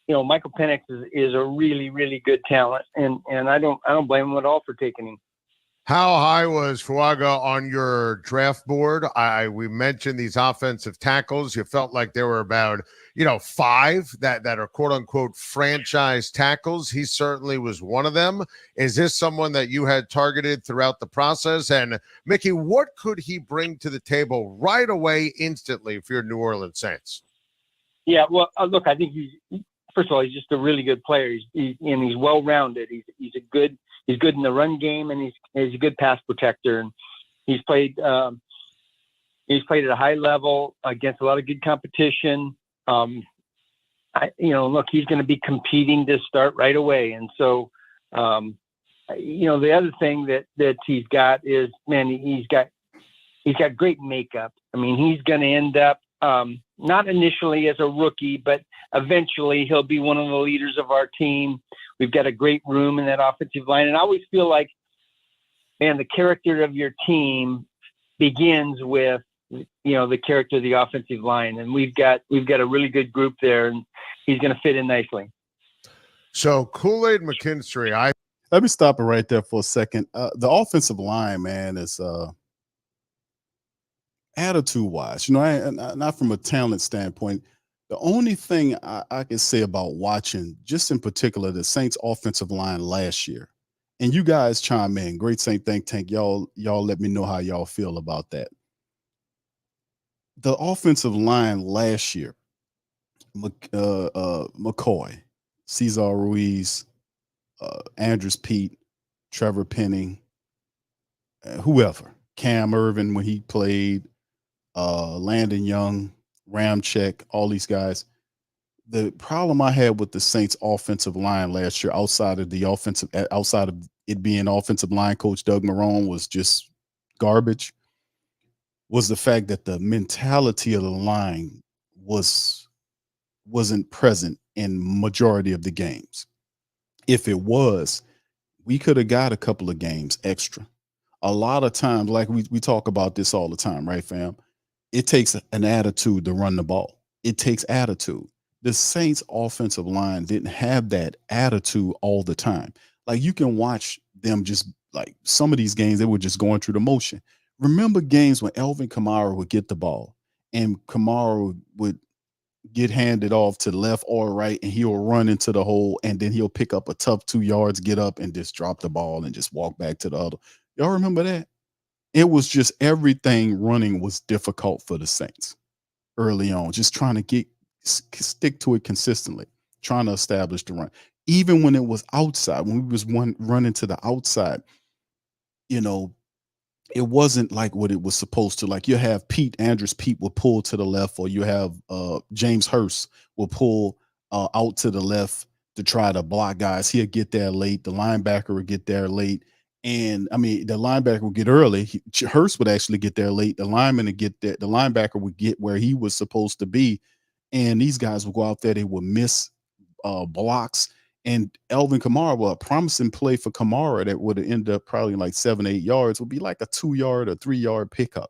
Michael Penix is a really, really good talent. And I don't blame him at all for taking him. How high was Fuaga on your draft board? We mentioned these offensive tackles. You felt like there were about, 5 that are quote unquote franchise tackles. He certainly was one of them. Is this someone that you had targeted throughout the process? And Mickey, what could he bring to the table right away, instantly for your New Orleans Saints? Yeah, well, look, I think first of all, he's just a really good player. He's well-rounded. He's good in the run game, and he's a good pass protector. And he's played at a high level against a lot of good competition. Look, he's going to be competing to start right away. And so, the other thing that he's got is, man, he's got great makeup. I mean, he's going to end up not initially as a rookie, but eventually he'll be one of the leaders of our team. We've got a great room in that offensive line. And I always feel like, man, the character of your team begins with, the character of the offensive line. And we've got a really good group there, and he's going to fit in nicely. So Kool-Aid McKinstry, let me stop it right there for a second. The offensive line, man, is attitude-wise, not from a talent standpoint. The only thing I can say about watching, just in particular, the Saints offensive line last year, And you guys chime in. Great Saint Think Tank. Y'all let me know how y'all feel about that. The offensive line last year, McCoy, Cesar Ruiz, Andrews Pete, Trevor Penning, whoever, Cam Irvin when he played, Landon Young, Ramczyk, all these guys. The problem I had with the Saints offensive line last year, outside of it being offensive line coach Doug Marrone was just garbage, was the fact that the mentality of the line wasn't present in majority of the games. If it was, we could have got a couple of games extra. A lot of times, like we talk about this all the time, right, fam? It takes an attitude to run the ball. It takes attitude. The Saints offensive line didn't have that attitude all the time. Like you can watch them just like some of these games, they were just going through the motion. Remember games when Elvin Kamara would get the ball and Kamara would get handed off to the left or right and he'll run into the hole and then he'll pick up a tough 2 yards, get up and just drop the ball and just walk back to the other. Y'all remember that? It was just everything running was difficult for the Saints early on, just trying to stick to it consistently, trying to establish the run. Even when it was outside, when we was running to the outside, you know, it wasn't like what it was supposed to. Like you have Andrews Pete will pull to the left, or you have James Hurst will pull out to the left to try to block guys. He'll get there late. The linebacker will get there late. And I mean, the linebacker would get early. Hurst would actually get there late. The lineman would get there. The linebacker would get where he was supposed to be. And these guys would go out there. They would miss blocks. And Elvin Kamara, a promising play for Kamara that would have ended up probably like 7-8 yards, would be like a 2-yard or 3-yard pickup.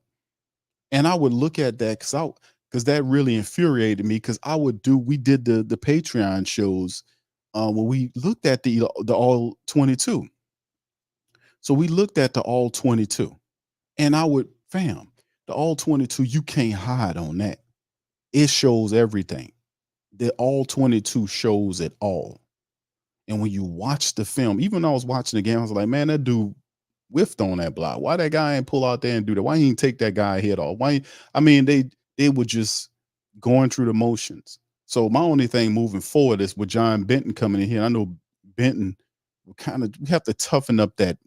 And I would look at that because that really infuriated me. Because we did the Patreon shows when we looked at the all 22. So we looked at the all 22, and the all 22, you can't hide on that. It shows everything. The all 22 shows it all. And when you watch the film, even when I was watching the game, I was like, man, that dude whiffed on that block. Why that guy ain't pull out there and do that? Why he didn't take that guy head off? They were just going through the motions. So my only thing moving forward is with John Benton coming in here. I know Benton, we have to toughen up that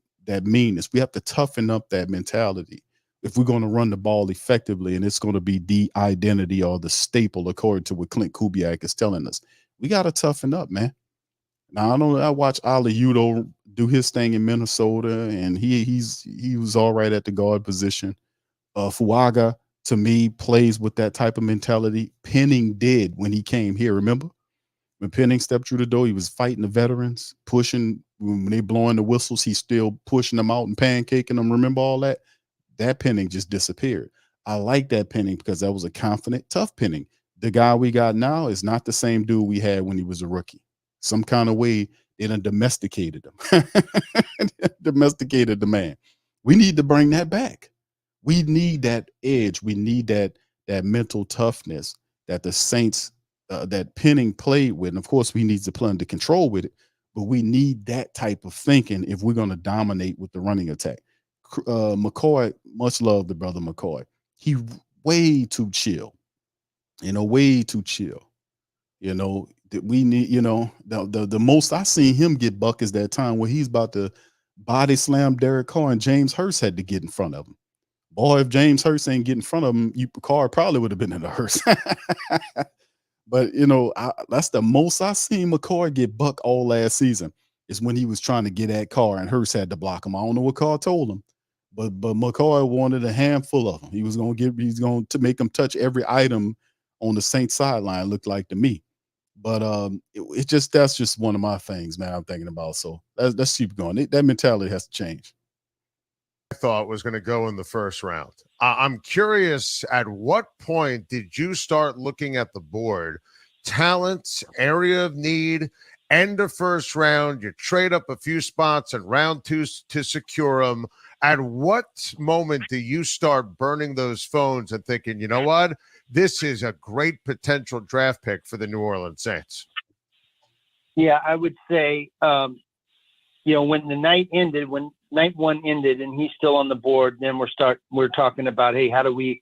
meanness. We have to toughen up that mentality if we're going to run the ball effectively, and it's going to be the identity or the staple, according to what Clint Kubiak is telling us. We got to toughen up, man. Now I watch Ali Udo do his thing in Minnesota, and he was all right at the guard position. Fuaga, to me, plays with that type of mentality. Penning did when he came here. Remember when Penning stepped through the door, he was fighting the veterans, pushing. When they blowing the whistles, he's still pushing them out and pancaking them. Remember all that? That Penning just disappeared. I like that Penning because that was a confident, tough Penning. The guy we got now is not the same dude we had when he was a rookie. Some kind of way they done domesticated him. Domesticated the man. We need to bring that back. We need that edge. We need that mental toughness that the Saints, that Penning played with. And of course, we need to play under control with it. But we need that type of thinking if we're going to dominate with the running attack. McCoy, much love to brother McCoy. He way too chill. Way too chill. That we need, the most I seen him get buck is that time where he's about to body slam Derek Carr and James Hurst had to get in front of him. Boy, if James Hurst ain't get in front of him, Carr probably would have been in the Hurst. But that's the most I seen McCoy get buck all last season is when he was trying to get at Carr and Hurst had to block him. I don't know what Carr told him, but McCoy wanted a handful of them. He's going to make him touch every item on the Saints sideline. Looked like to me, but that's just one of my things, man. I'm thinking about. So let's keep going. That mentality has to change. I thought was going to go in the first round. I'm curious, at what point did you start looking at the board? Talent, area of need, end of first round, you trade up a few spots in round 2 to secure them. At what moment do you start burning those phones and thinking, you know what? This is a great potential draft pick for the New Orleans Saints? Yeah, I would say when the night ended, when night one ended, and he's still on the board, then we're talking about, hey, how do we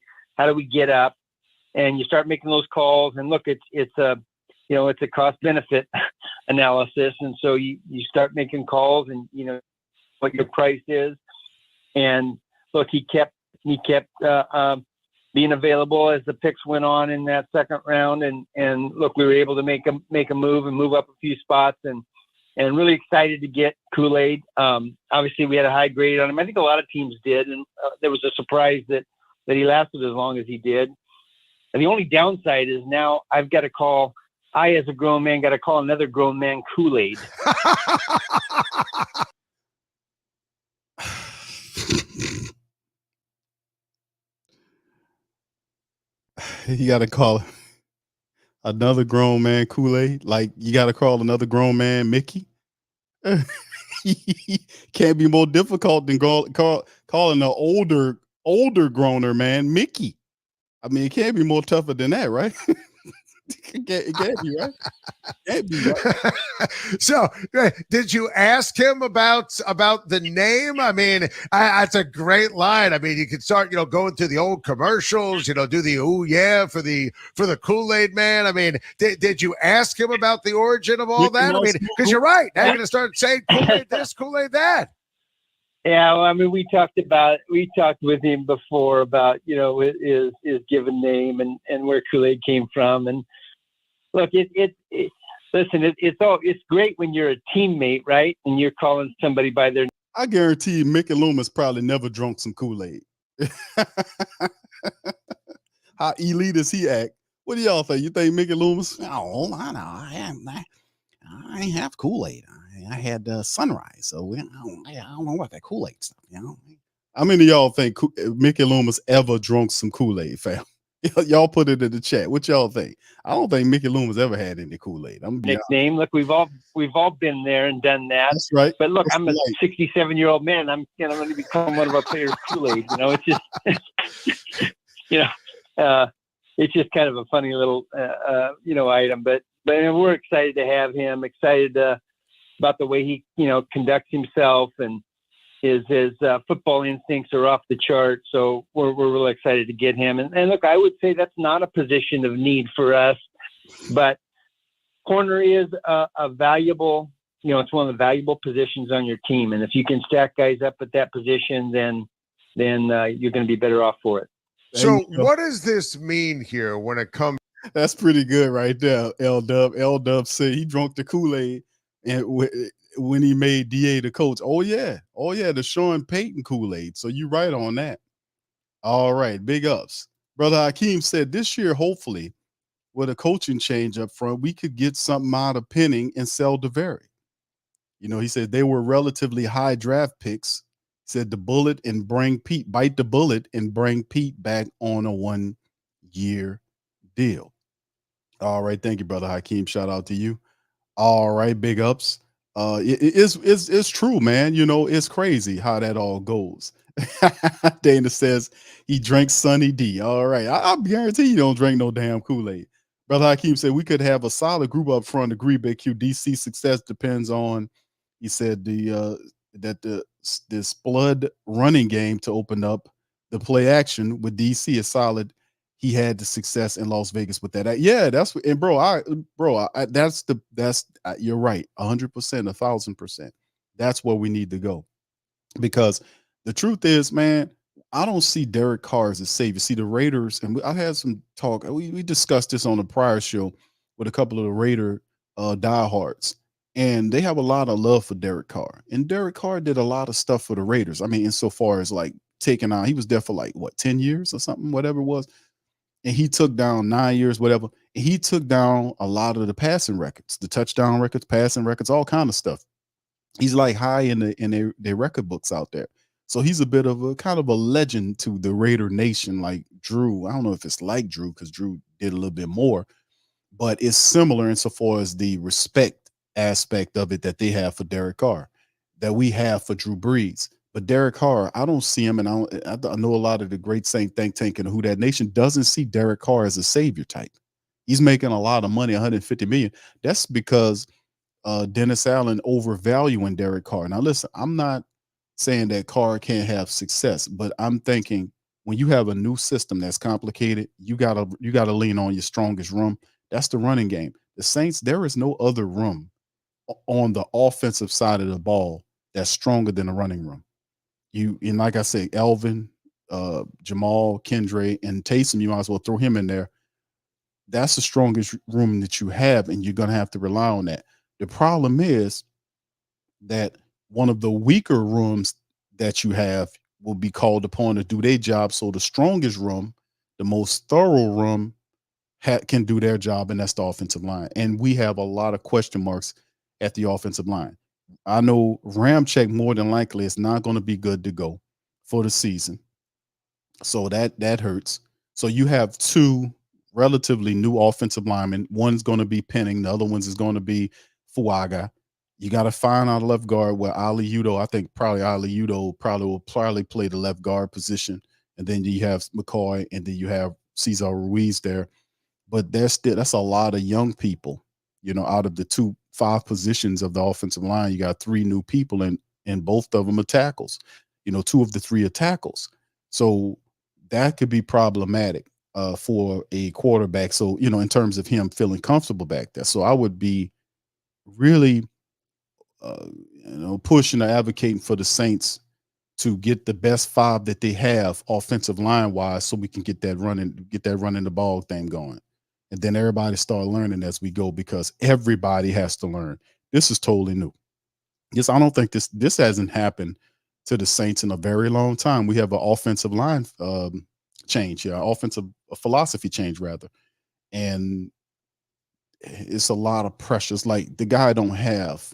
get up? And you start making those calls, and look, it's a cost benefit analysis, and so you start making calls, and what your price is, and look, he kept being available as the picks went on in that second round, and look, we were able to make a move and move up a few spots, and really excited to get Kool-Aid. Obviously, we had a high grade on him. I think a lot of teams did, and there was a surprise that he lasted as long as he did. And the only downside is now I've got to call. I, as a grown man, got to call another grown man Kool-Aid. You got to call another grown man Kool-Aid. Like you got to call another grown man Mickey. Can't be more difficult than calling an older growner man Mickey. I mean, it can't be more tougher than that, right? It can't be, right? Can't be, right? So, did you ask him about the name? I mean, that's a great line. I mean, you could start, going through the old commercials, do the ooh yeah for the Kool-Aid man. I mean, did you ask him about the origin of all that? I mean, because you're right. Now you're going to start saying Kool-Aid this, Kool-Aid that. Yeah, well, I mean, we talked with him before about his given name and where Kool-Aid came from, and look, it's great when you're a teammate, right? And you're calling somebody by their name. I guarantee you, Mickey Loomis probably never drunk some Kool-Aid. How elite does he act? What do y'all think? You think Mickey Loomis? Oh, I know. I ain't have Kool-Aid. I had Sunrise, so I don't know about that Kool-Aid stuff. How many of y'all think Mickey Loomis ever drunk some Kool-Aid, fam? Y'all put it in the chat. What y'all think? I don't think Mickey Loomis ever had any Kool-Aid. I'm nickname. Look, we've all been there and done that. That's right. But look, I'm a 67-year-old man. I'm going to become one of our players' Kool-Aid. It's just, it's just kind of a funny little, item. But we're excited to have him. Excited about the way he, conducts himself, and his football instincts are off the chart. So we're really excited to get him. And look, I would say that's not a position of need for us, but corner is a valuable, it's one of the valuable positions on your team. And if you can stack guys up at that position, then you're going to be better off for it. So what does this mean here when it comes? That's pretty good right there, L-Dub. L-Dub said he drunk the Kool-Aid and when he made DA the coach. Oh yeah, the Sean Payton Kool-Aid. So you're right on that. All right, big ups. Brother Hakeem said this year, hopefully, with a coaching change up front, we could get something out of Penning and sell DeVary. He said they were relatively high draft picks. He said bite the bullet and bring Pete back on a 1-year deal. All right, thank you, Brother Hakeem. Shout out to you. All right, big ups. It's true, man. It's crazy how that all goes. Dana says he drinks Sunny D. All right, I guarantee you don't drink no damn Kool-Aid. Brother Hakeem said we could have a solid group up front. Agree, Big Q. DC success depends on. He said this blood running game to open up the play action with DC is solid. He had the success in Las Vegas with that. Yeah, that's and that's you're right, 100%, 1,000%. That's where we need to go, because the truth is, man, I don't see Derek Carr as a savior. See, the Raiders, and I had some talk. We discussed this on a prior show with a couple of the Raider diehards, and they have a lot of love for Derek Carr. And Derek Carr did a lot of stuff for the Raiders. I mean, insofar as like taking on, he was there for like 10 years or something, whatever it was. And he took down 9 years, whatever. And he took down a lot of the passing records, the touchdown records, passing records, all kind of stuff. He's like high in their record books out there. So he's a bit of a kind of a legend to the Raider Nation, like Drew. I don't know if it's like Drew, because Drew did a little bit more, but it's similar insofar as the respect aspect of it that they have for Derek Carr, that we have for Drew Brees. But Derek Carr, I don't see him, and I know a lot of the great Saint think tank and Who Dat Nation doesn't see Derek Carr as a savior type. He's making a lot of money, $150 million. That's because Dennis Allen overvaluing Derek Carr. Now, listen, I'm not saying that Carr can't have success, but I'm thinking when you have a new system that's complicated, you gotta lean on your strongest room. That's the running game. The Saints, there is no other room on the offensive side of the ball that's stronger than the running room. And like I say, Elvin, Jamal, Kendre, and Taysom, you might as well throw him in there. That's the strongest room that you have, and you're gonna have to rely on that. The problem is that one of the weaker rooms that you have will be called upon to do their job. So the strongest room, the most thorough room, can do their job, and that's the offensive line. And we have a lot of question marks at the offensive line. I know Ramczyk more than likely is not going to be good to go for the season, so that hurts. So you have two relatively new offensive linemen. One's going to be Penning, the other one's is going to be Fuaga. You got to find out left guard where Ali Udo. I think probably Ali Udo will play the left guard position, and then you have McCoy, and then you have Cesar Ruiz there. But that's a lot of young people, out of the 5 positions of the offensive line. You got 3 new people, and both of them are tackles. 2 of the 3 are tackles. So that could be problematic for a quarterback. So, in terms of him feeling comfortable back there. So I would be really, pushing or advocating for the Saints to get the best 5 that they have offensive line wise, so we can get that running the ball thing going. And then everybody start learning as we go, because everybody has to learn. This is totally new. Yes, I don't think this hasn't happened to the Saints in a very long time. We have an offensive line change, offensive philosophy change rather, and it's a lot of pressure. It's like the guy don't have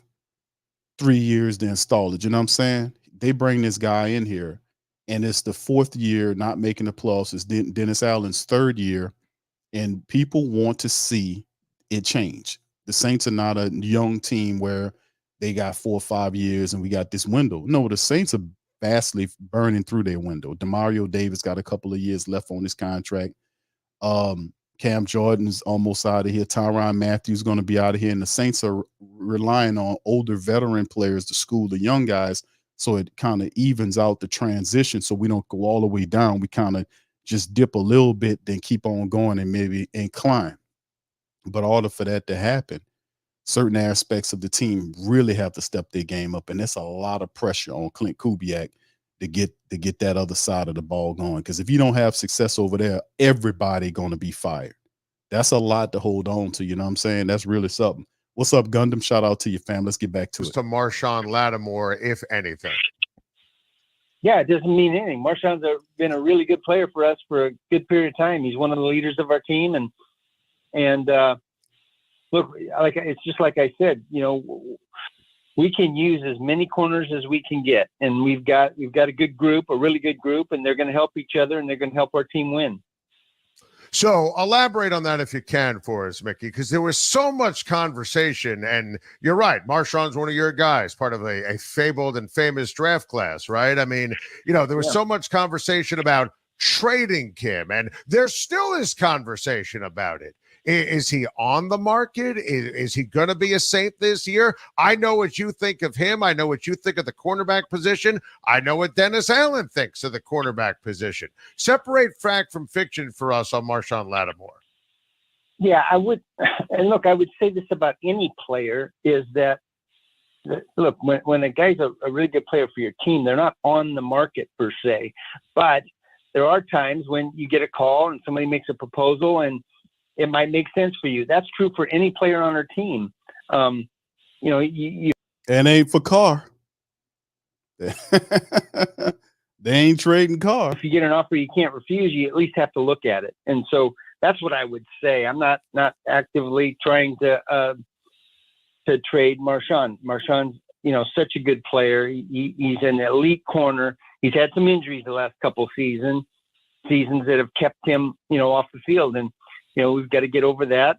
3 years to install it. You know what I'm saying? They bring this guy in here, and it's the 4th year not making the playoffs. It's Dennis Allen's 3rd year. And people want to see it change. The Saints are not a young team where they got 4 or 5 years and we got this window. No, the Saints are vastly burning through their window. Demario Davis got a couple of years left on his contract. Cam Jordan's almost out of here. Tyrann Mathieu is going to be out of here. And the Saints are relying on older veteran players to school the young guys, so it kind of evens out the transition, so we don't go all the way down. We kind of just dip a little bit, then keep on going and maybe climb. But in order for that to happen, certain aspects of the team really have to step their game up. And there's a lot of pressure on Clint Kubiak to get that other side of the ball going. Because if you don't have success over there, everybody going to be fired. That's a lot to hold on to. You know what I'm saying? That's really something. What's up, Gundam? Shout out to your fam. Let's get back to it. To Marshawn Lattimore, if anything. Yeah, it doesn't mean anything. Marshawn's been a really good player for us for a good period of time. He's one of the leaders of our team, and look, it's just like I said, we can use as many corners as we can get, and we've got a good group, a really good group, and they're going to help each other, and they're going to help our team win. So elaborate on that if you can for us, Mickey, because there was so much conversation, and you're right. Marshawn's one of your guys, part of a fabled and famous draft class, right? I mean, there was so much conversation about trading Kim, and there still is conversation about it. Is he on the market? Is he going to be a Saint this year? I know what you think of him. I know what you think of the cornerback position. I know what Dennis Allen thinks of the cornerback position. Separate fact from fiction for us on Marshawn Lattimore. Yeah, I would. And look, I would say this about any player is that, look, when a guy's a really good player for your team, they're not on the market per se. But there are times when you get a call and somebody makes a proposal and it might make sense for you. That's true for any player on our team. You and ain't for Carr. They ain't trading Carr. If you get an offer you can't refuse, you at least have to look at it. And so that's what I would say. I'm not actively trying to trade Marshawn. Marshawn's such a good player. He's an elite corner. He's had some injuries the last couple of seasons that have kept him off the field, and we've got to get over that.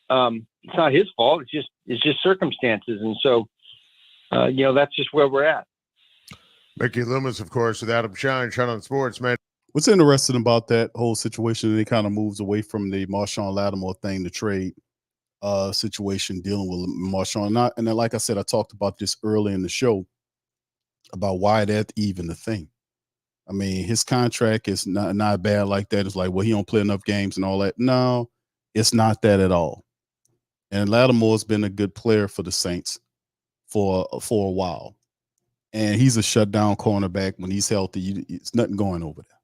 It's not his fault. It's just circumstances. And so, that's just where we're at. Mickey Loomis, of course, with Adam Shine on Sports, man. What's interesting about that whole situation, and it kind of moves away from the Marshawn Lattimore thing to trade. situation dealing with Marshawn. And then, like I said, I talked about this early in the show about why that's even the thing. I mean, his contract is not bad like that. It's like, well, he don't play enough games and all that. No, it's not that at all. And Lattimore's been a good player for the Saints for a while. And he's a shutdown cornerback. When he's healthy, it's nothing going over there.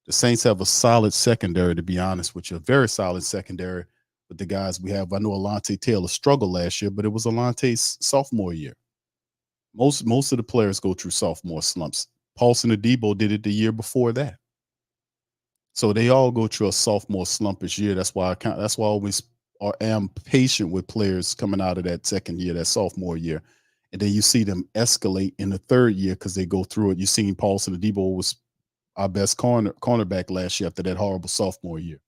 The Saints have a solid secondary, to be honest with you, a very solid secondary with the guys we have. I know Alontae Taylor struggled last year, but it was Alontae's sophomore year. Most of the players go through sophomore slumps. Paulson Adebo did it the year before that. So they all go through a sophomore slumpish year. That's why I always am patient with players coming out of that second year, that sophomore year. And then you see them escalate in the third year because they go through it. You've seen Paulson Adebo was our best cornerback last year after that horrible sophomore year.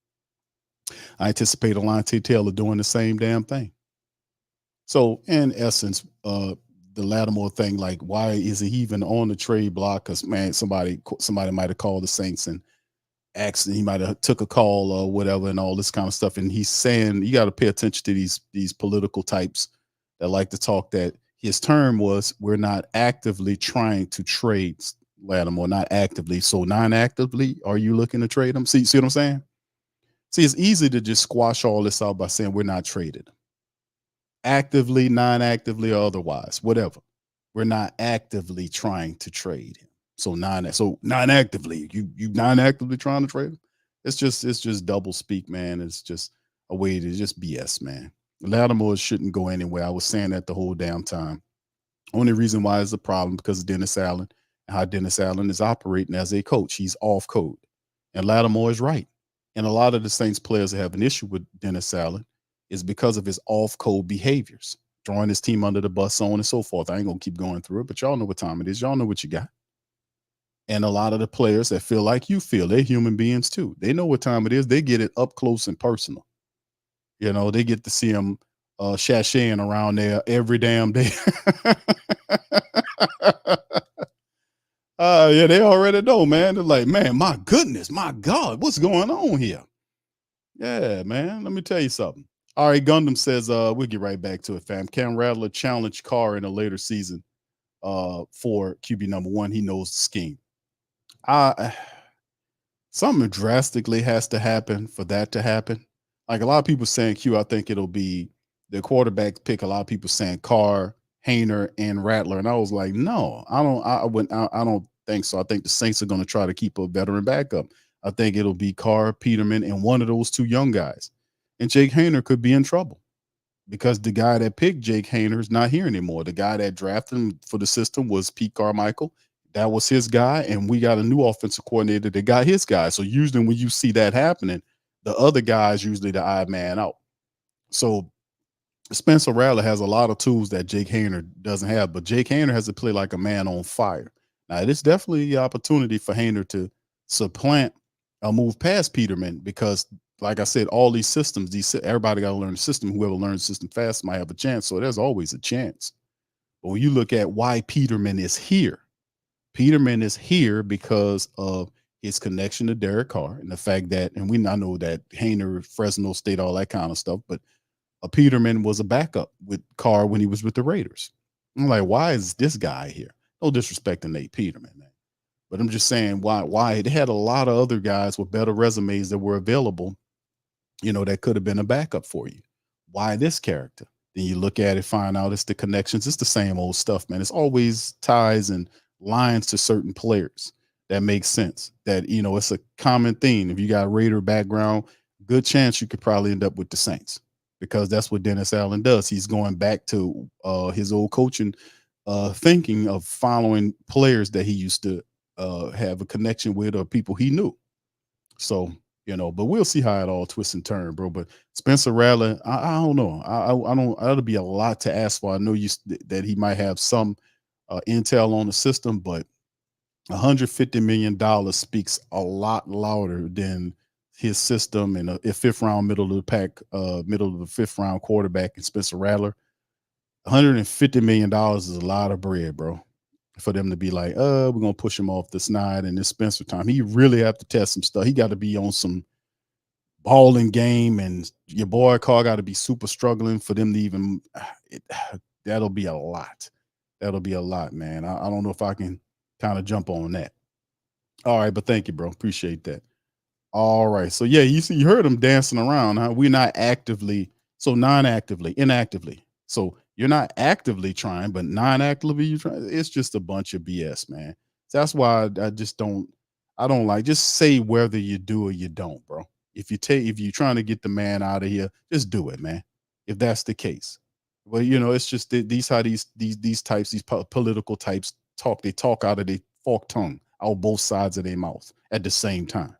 I anticipate Alontae Taylor doing the same damn thing. So in essence, the Lattimore thing, like, why is he even on the trade block? Because, man, somebody might have called the Saints and asked, and he might have took a call or whatever and all this kind of stuff. And he's saying, you got to pay attention to these political types that like to talk. That his term was, we're not actively trying to trade Lattimore, not actively. So non-actively, are you looking to trade him? See what I'm saying? See, it's easy to just squash all this out by saying we're not traded. Actively, non-actively, or otherwise, whatever. We're not actively trying to trade him. So non-actively, you non-actively trying to trade him? It's just double speak, man. It's just a way to just BS, man. Lattimore shouldn't go anywhere. I was saying that the whole damn time. Only reason why it's a problem because of Dennis Allen and how Dennis Allen is operating as a coach. He's off code. And Lattimore is right. And a lot of the Saints players that have an issue with Dennis Allen is because of his off-code behaviors, throwing his team under the bus, so on and so forth. I ain't going to keep going through it, but y'all know what time it is. Y'all know what you got. And a lot of the players that feel like you feel, they're human beings too. They know what time it is. They get it up close and personal. You know, they get to see him sashaying around there every damn day. Yeah, they already know, man. They're like, man, my goodness, my God, what's going on here? Yeah, man, let me tell you something. All right, Gundam says, we'll get right back to it, fam. Can Rattler challenge Carr in a later season for QB number one? He knows the scheme. Something drastically has to happen for that to happen. Like a lot of people saying Q, I think it'll be the quarterback pick. A lot of people saying Carr, Hayner, and Rattler. And I was like, no, I don't think so. I think the Saints are going to try to keep a veteran backup. I think it'll be Carr, Peterman, and one of those two young guys. And Jake Hayner could be in trouble because the guy that picked Jake Hayner is not here anymore. The guy that drafted him for the system was Pete Carmichael. That was his guy. And we got a new offensive coordinator that got his guy. So usually when you see that happening, the other guy is usually the odd man out. So Spencer Rattler has a lot of tools that Jake Hayner doesn't have, but Jake Hayner has to play like a man on fire. Now, it's definitely the opportunity for Hayner to supplant or move past Peterman because, like I said, all these systems, everybody got to learn the system. Whoever learns the system fast might have a chance. So there's always a chance. But when you look at why Peterman is here because of his connection to Derek Carr and the fact that, and I know that Hayner, Fresno State, all that kind of stuff, but Peterman was a backup with Carr when he was with the Raiders. I'm like, why is this guy here? No disrespect to Nate Peterman, man. But I'm just saying why they had a lot of other guys with better resumes that were available, that could have been a backup for you. Why this character? Then you look at it, find out it's the connections. It's the same old stuff, man. It's always ties and lines to certain players that makes sense. That, it's a common theme. If you got a Raider background, good chance you could probably end up with the Saints because that's what Dennis Allen does. He's going back to his old coaching thinking of following players that he used to have a connection with or people he knew. So, but we'll see how it all twists and turns, bro. But Spencer Rattler, I don't know. I don't, that'll be a lot to ask for. I know that he might have some intel on the system, but $150 million speaks a lot louder than his system and a fifth round, middle of the fifth round quarterback and Spencer Rattler. $150 million is a lot of bread, bro. For them to be like, we're going to push him off the snide and this Spencer time. He really have to test some stuff. He got to be on some balling game, and your boy Carr got to be super struggling for them to even. That'll be a lot. That'll be a lot, man. I don't know if I can kind of jump on that. All right, but thank you, bro. Appreciate that. All right. So yeah, you heard him dancing around, huh? We're not actively, so non-actively, inactively. So you're not actively trying, but non-actively you try. It's just a bunch of BS, man. So that's why I just don't. I don't like. Just say whether you do or you don't, bro. If you're trying to get the man out of here, just do it, man. If that's the case. Well, it's just these how these types, these political types talk. They talk out of their forked tongue, out both sides of their mouth at the same time.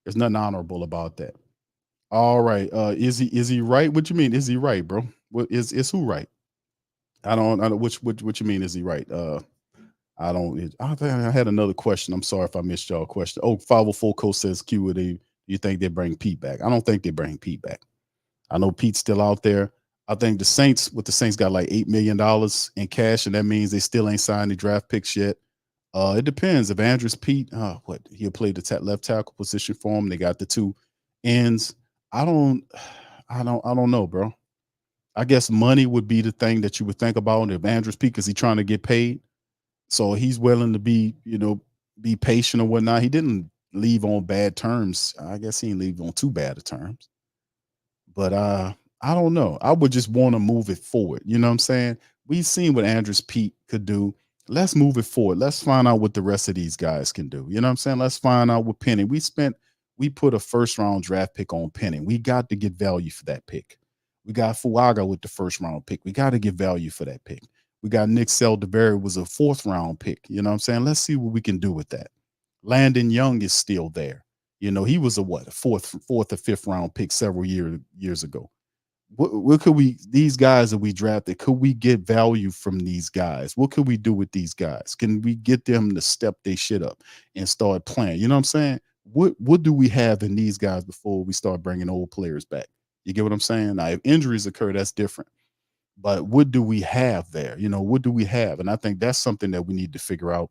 There's nothing honorable about that. All right. Is he right? What you mean? Is he right, bro? What is who right? I don't what you mean is he right? I think I had another question. I'm sorry if I missed y'all question. Oh, 504 Coast says Q, would they you think they bring Pete back? I don't think they bring Pete back. I know Pete's still out there. I think the Saints got like $8 million in cash, and that means they still ain't signed the draft picks yet. It depends. If Andrews Pete, he'll play the left tackle position for him. They got the two ends. I don't know, bro. I guess money would be the thing that you would think about if Andrews Pete, because he's trying to get paid. So he's willing to be patient or whatnot. He didn't leave on bad terms. I guess he didn't leave on too bad of terms. But I don't know. I would just want to move it forward. You know what I'm saying? We've seen what Andrews Pete could do. Let's move it forward. Let's find out what the rest of these guys can do. You know what I'm saying? Let's find out what Penny. We put a first round draft pick on Penny. We got to get value for that pick. We got Fuaga with the first round pick. We got to get value for that pick. We got Nick Selderberry was a fourth round pick. You know what I'm saying? Let's see what we can do with that. Landon Young is still there. He was a fourth or fifth round pick several years ago. What could these guys that we drafted, could we get value from these guys? What could we do with these guys? Can we get them to step their shit up and start playing? You know what I'm saying? What do we have in these guys before we start bringing old players back? You get what I'm saying? Now, if injuries occur, that's different. But what do we have there? What do we have? And I think that's something that we need to figure out.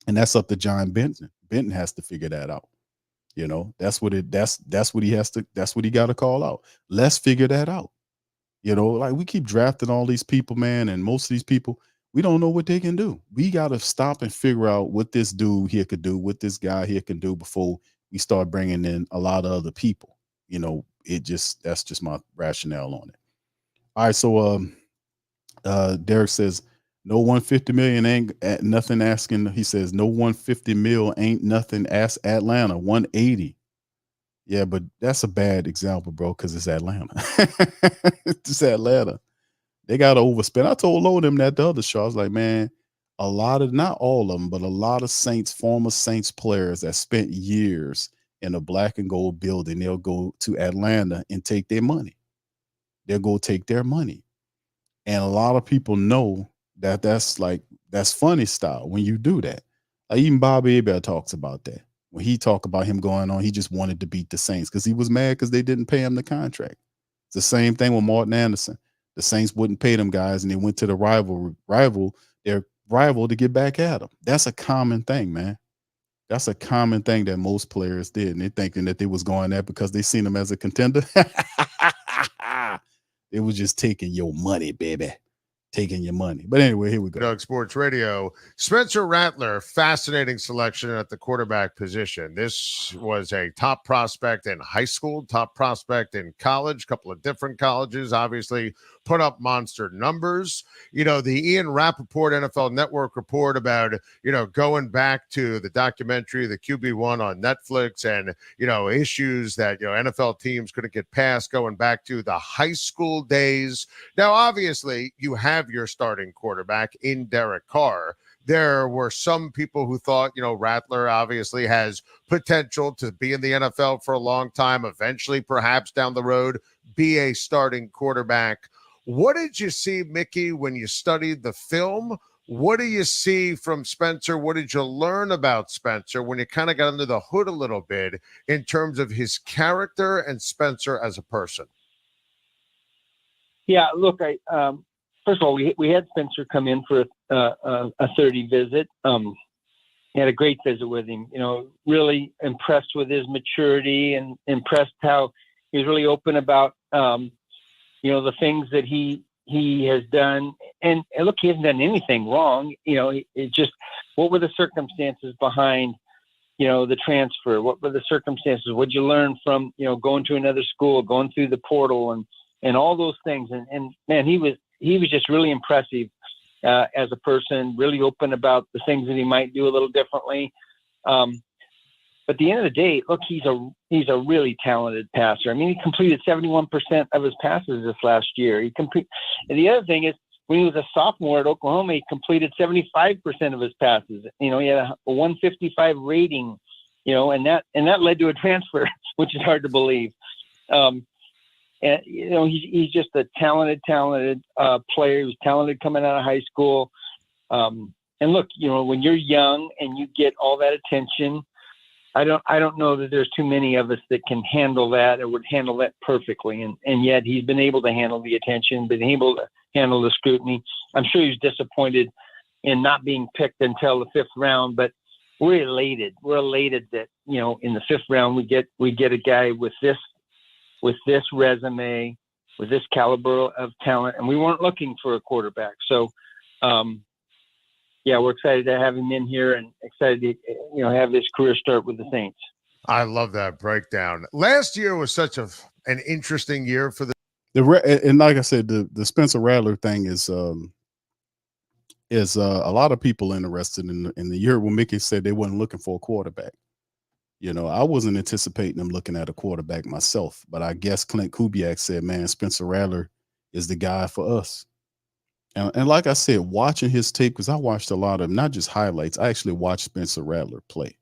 And that's up to John Benton. Benton has to figure that out. That's what he got to call out. Let's figure that out. Like we keep drafting all these people, man, and most of these people, we don't know what they can do. We got to stop and figure out what this dude here could do, what this guy here can do before we start bringing in a lot of other people. That's just my rationale on it. All right. So, Derek says, no 150 million ain't nothing asking. He says, no 150 mil ain't nothing. Ask Atlanta 180. Yeah, but that's a bad example, bro, because it's Atlanta. It's Atlanta. They got to overspend. I told Lo them that the other show. I was like, man, not all of them, but a lot of former Saints players that spent years in a black and gold building, they'll go to Atlanta and take their money. They'll go take their money. And a lot of people know that's funny style when you do that. Like even Bobby Hebert talks about that. When he talked about him going on, he just wanted to beat the Saints because he was mad because they didn't pay him the contract. It's the same thing with Martin Anderson. The Saints wouldn't pay them guys, and they went to the their rival to get back at them. That's a common thing, man. That's a common thing that most players did, and they're thinking that they was going there because they seen him as a contender. They was just taking your money, baby. Taking your money. But anyway, here we go. Doug Sports Radio. Spencer Rattler, fascinating selection at the quarterback position. This was a top prospect in high school, top prospect in college, couple of different colleges, obviously put up monster numbers. The Ian Rappaport NFL Network report about, going back to the documentary, the QB1 on Netflix and, issues that, NFL teams couldn't get past going back to the high school days. Now, obviously, you have your starting quarterback in Derek Carr. There were some people who thought, Rattler obviously has potential to be in the NFL for a long time, eventually, perhaps down the road, be a starting quarterback. What did you see, Mickey, when you studied the film? What do you see from Spencer? What did you learn about Spencer when you kind of got under the hood a little bit in terms of his character and Spencer as a person? Yeah, look, first of all, we had Spencer come in for a 30 visit. had a great visit with him. Really impressed with his maturity and impressed how he was really open about, the things that he has done. And look, he hasn't done anything wrong. It just, what were the circumstances behind, the transfer? What were the circumstances? What'd you learn from, going to another school, going through the portal and all those things? And man, he was just really impressive as a person, really open about the things that he might do a little differently. But at the end of the day, look, he's a really talented passer. I mean, he completed 71% of his passes this last year. And the other thing is, when he was a sophomore at Oklahoma, he completed 75% of his passes. He had a 155 rating, and that led to a transfer, which is hard to believe. And he's just a talented player. He was talented coming out of high school. And look, when you're young and you get all that attention, I don't know that there's too many of us that can handle that or would handle that perfectly. And yet he's been able to handle the attention, been able to handle the scrutiny. I'm sure he's disappointed in not being picked until the 5th round, but we're elated. We're elated that, in the 5th round, we get a guy with this resume, with this caliber of talent, and we weren't looking for a quarterback. So, we're excited to have him in here and excited to, have his career start with the Saints. I love that breakdown. Last year was such an interesting year for and like I said, the Spencer Rattler thing is a lot of people interested in the year when Mickey said they wasn't looking for a quarterback. I wasn't anticipating them looking at a quarterback myself, but I guess Clint Kubiak said, man, Spencer Rattler is the guy for us. And like I said, watching his tape, because I watched a lot of, not just highlights, I actually watched Spencer Rattler play.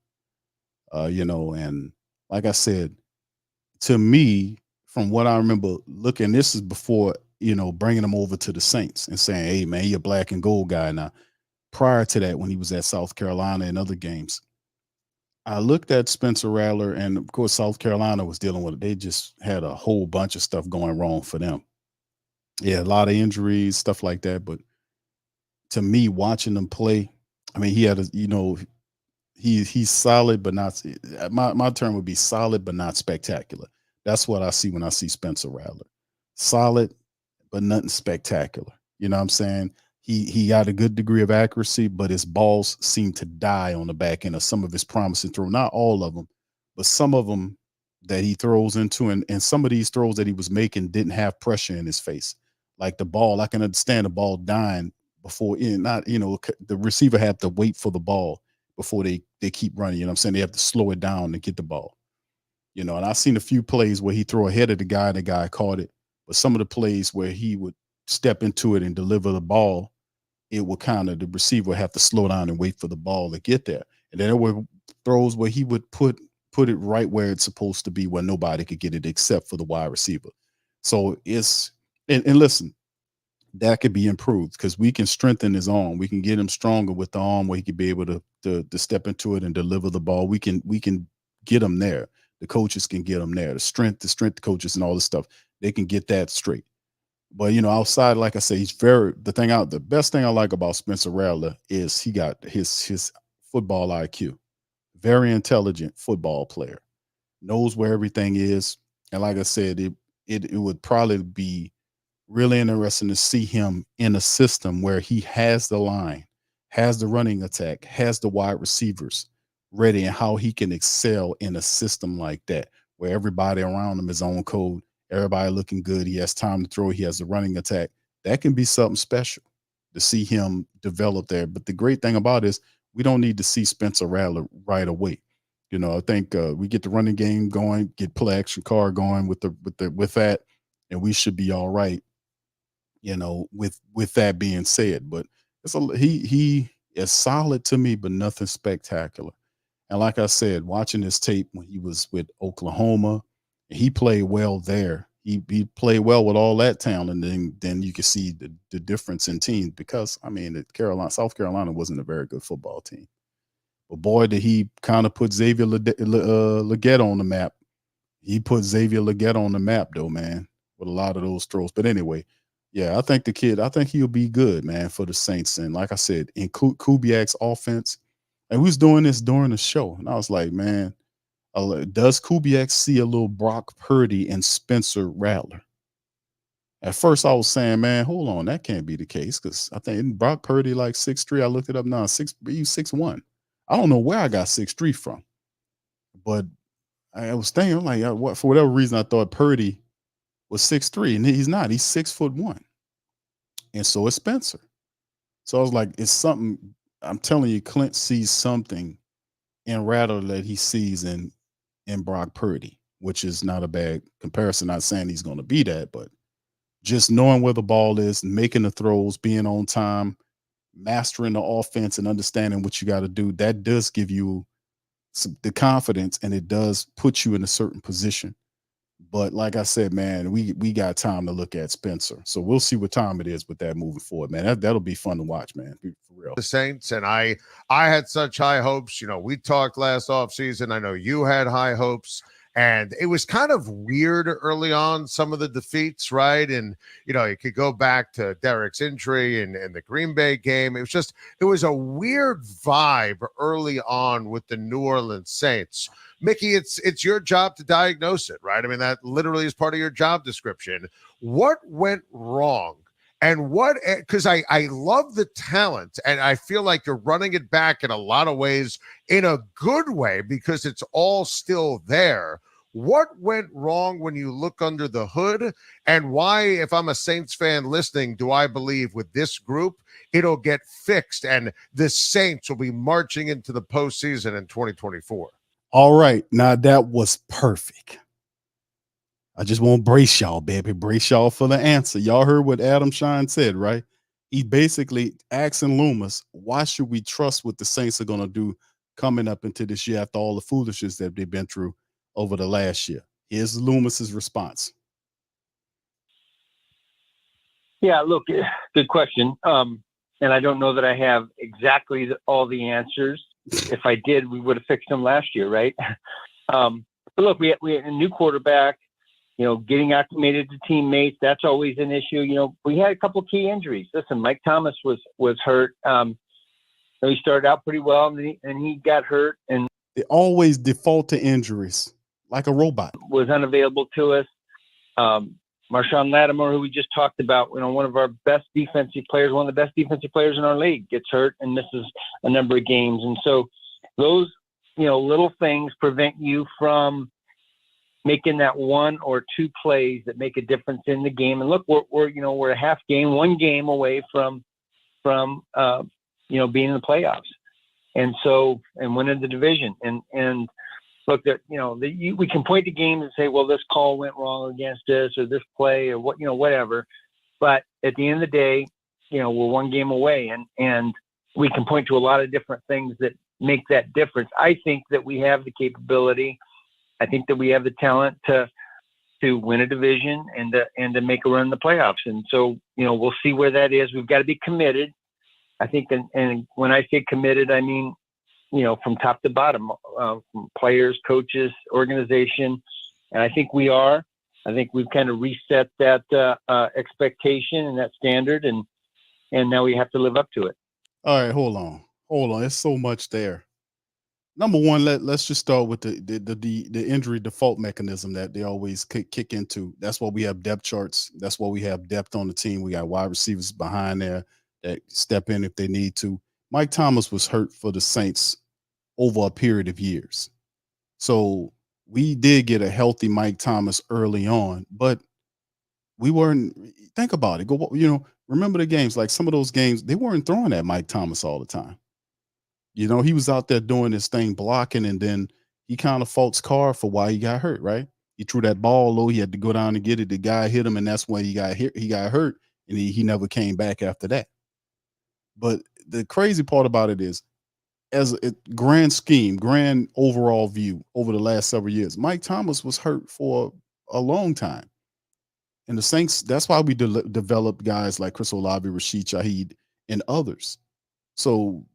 And like I said, to me, from what I remember looking, this is before, bringing him over to the Saints and saying, hey, man, you're a black and gold guy now. Prior to that, when he was at South Carolina and other games, I looked at Spencer Rattler, and of course, South Carolina was dealing with it. They just had a whole bunch of stuff going wrong for them. Yeah, a lot of injuries, stuff like that. But to me, watching them play, I mean, he had he's solid, but not, my term would be solid, but not spectacular. That's what I see when I see Spencer Rattler. Solid, but nothing spectacular. You know what I'm saying? He got a good degree of accuracy, but his balls seem to die on the back end of some of his promising throws. Not all of them, but some of them that he throws into, and some of these throws that he was making didn't have pressure in his face. Like the ball, I can understand the ball dying before, the receiver had to wait for the ball before they keep running. You know what I'm saying? They have to slow it down to get the ball. And I've seen a few plays where he throw ahead of the guy and the guy caught it. But some of the plays where he would step into it and deliver the ball, it would the receiver would have to slow down and wait for the ball to get there. And then there were throws where he would put it right where it's supposed to be, where nobody could get it except for the wide receiver. So it's, and listen, that could be improved because we can strengthen his arm. We can get him stronger with the arm where he could be able to step into it and deliver the ball. We can get him there. The coaches can get him there. The strength coaches and all this stuff, they can get that straight. But outside, like I say, the best thing I like about Spencer Rattler is he got his football IQ. Very intelligent football player. Knows where everything is. And like I said, it would probably be really interesting to see him in a system where he has the line, has the running attack, has the wide receivers ready, and how he can excel in a system like that, where everybody around him is on code, everybody looking good. He has time to throw. He has the running attack. That can be something special to see him develop there. But the great thing about it is we don't need to see Spencer Rattler right away. I think we get the running game going, get play action card going with that, and we should be all right. With that being said, but he is solid to me, but nothing spectacular. And like I said, watching his tape when he was with Oklahoma, he played well there. He played well with all that talent, and then you can see the difference in teams, because South Carolina wasn't a very good football team. But boy, did he kind of put Xavier Legette on the map. He put Xavier Legette on the map, though, man, with a lot of those throws. But anyway, yeah, I think he'll be good, man, for the Saints. And like I said, in Kubiak's offense, And we was doing this during the show, and I was like, man, does Kubiak see a little Brock Purdy and Spencer Rattler? At first, I was saying, man, hold on, that can't be the case because I think Brock Purdy like 6'3". I looked it up now, you 6'1". I don't know where I got 6'3" from, but I was thinking, I'm like, what, for whatever reason, I thought Purdy was 6'3", and he's not. He's 6'1", and so is Spencer. So I was like, it's something. I'm telling you, Clint sees something in Rattler that he sees in Brock Purdy, which is not a bad comparison. Not saying he's going to be that, but just knowing where the ball is, making the throws, being on time, mastering the offense, and understanding what you got to do, that does give you the confidence, and it does put you in a certain position. But like I said, man, we got time to look at Spencer, so we'll see what time it is with that moving forward, man. That'll be fun to watch, man, for real. The Saints, and I had such high hopes. We talked last offseason. I know you had high hopes, and it was kind of weird early on, some of the defeats, right? And you could go back to Derek's injury and the Green Bay game. It was a weird vibe early on with the New Orleans Saints. Mickey, it's your job to diagnose it, right? I mean, that literally is part of your job description. What went wrong? And because I love the talent, and I feel like you're running it back in a lot of ways in a good way because it's all still there. What went wrong when you look under the hood, and why, if I'm a Saints fan listening, do I believe with this group it'll get fixed and the Saints will be marching into the postseason in 2024? All right, now that was perfect. I just want to brace y'all, baby. Brace y'all for the answer. Y'all heard what Adam Shine said, right? He basically asking Loomis, why should we trust what the Saints are going to do coming up into this year after all the foolishness that they've been through over the last year? Here's Loomis's response. Yeah, look, good question. And I don't know that I have exactly all the answers. If I did, we would have fixed them last year, right? But look, we had a new quarterback. Getting acclimated to teammates, that's always an issue. We had a couple key injuries. Listen, Mike Thomas was hurt. He started out pretty well, and he got hurt. And they always default to injuries like a robot. Was unavailable to us. Marshawn Lattimore, who we just talked about, one of our best defensive players, one of the best defensive players in our league, gets hurt and misses a number of games. And so those, little things prevent you from making that one or two plays that make a difference in the game. And look, we're a half game, one game away from being in the playoffs, and winning the division. And look, that we can point to games and say, well, this call went wrong against us, or this play, or whatever. But at the end of the day, we're one game away, and we can point to a lot of different things that make that difference. I think that we have the capability. I think that we have the talent to win a division and to make a run in the playoffs. And so, we'll see where that is. We've got to be committed. I think, and when I say committed, I mean, from top to bottom, from players, coaches, organization. And I think we are. I think we've kind of reset that expectation and that standard, and now we have to live up to it. All right, hold on. There's so much there. Number one, let's just start with the injury default mechanism that they always kick into. That's why we have depth charts. That's why we have depth on the team. We got wide receivers behind there that step in if they need to. Mike Thomas was hurt for the Saints over a period of years. So we did get a healthy Mike Thomas early on, but we weren't. Think about it. Remember the games, like some of those games, they weren't throwing at Mike Thomas all the time. He was out there doing his thing, blocking, and then he kind of faults Carr for why he got hurt, right? He threw that ball low. He had to go down and get it. The guy hit him, and that's when he got hit. He got hurt, and he never came back after that. But the crazy part about it is, as a grand overall view over the last several years, Mike Thomas was hurt for a long time. And the Saints, that's why we developed guys like Chris Olave, Rashid Shaheed, and others. So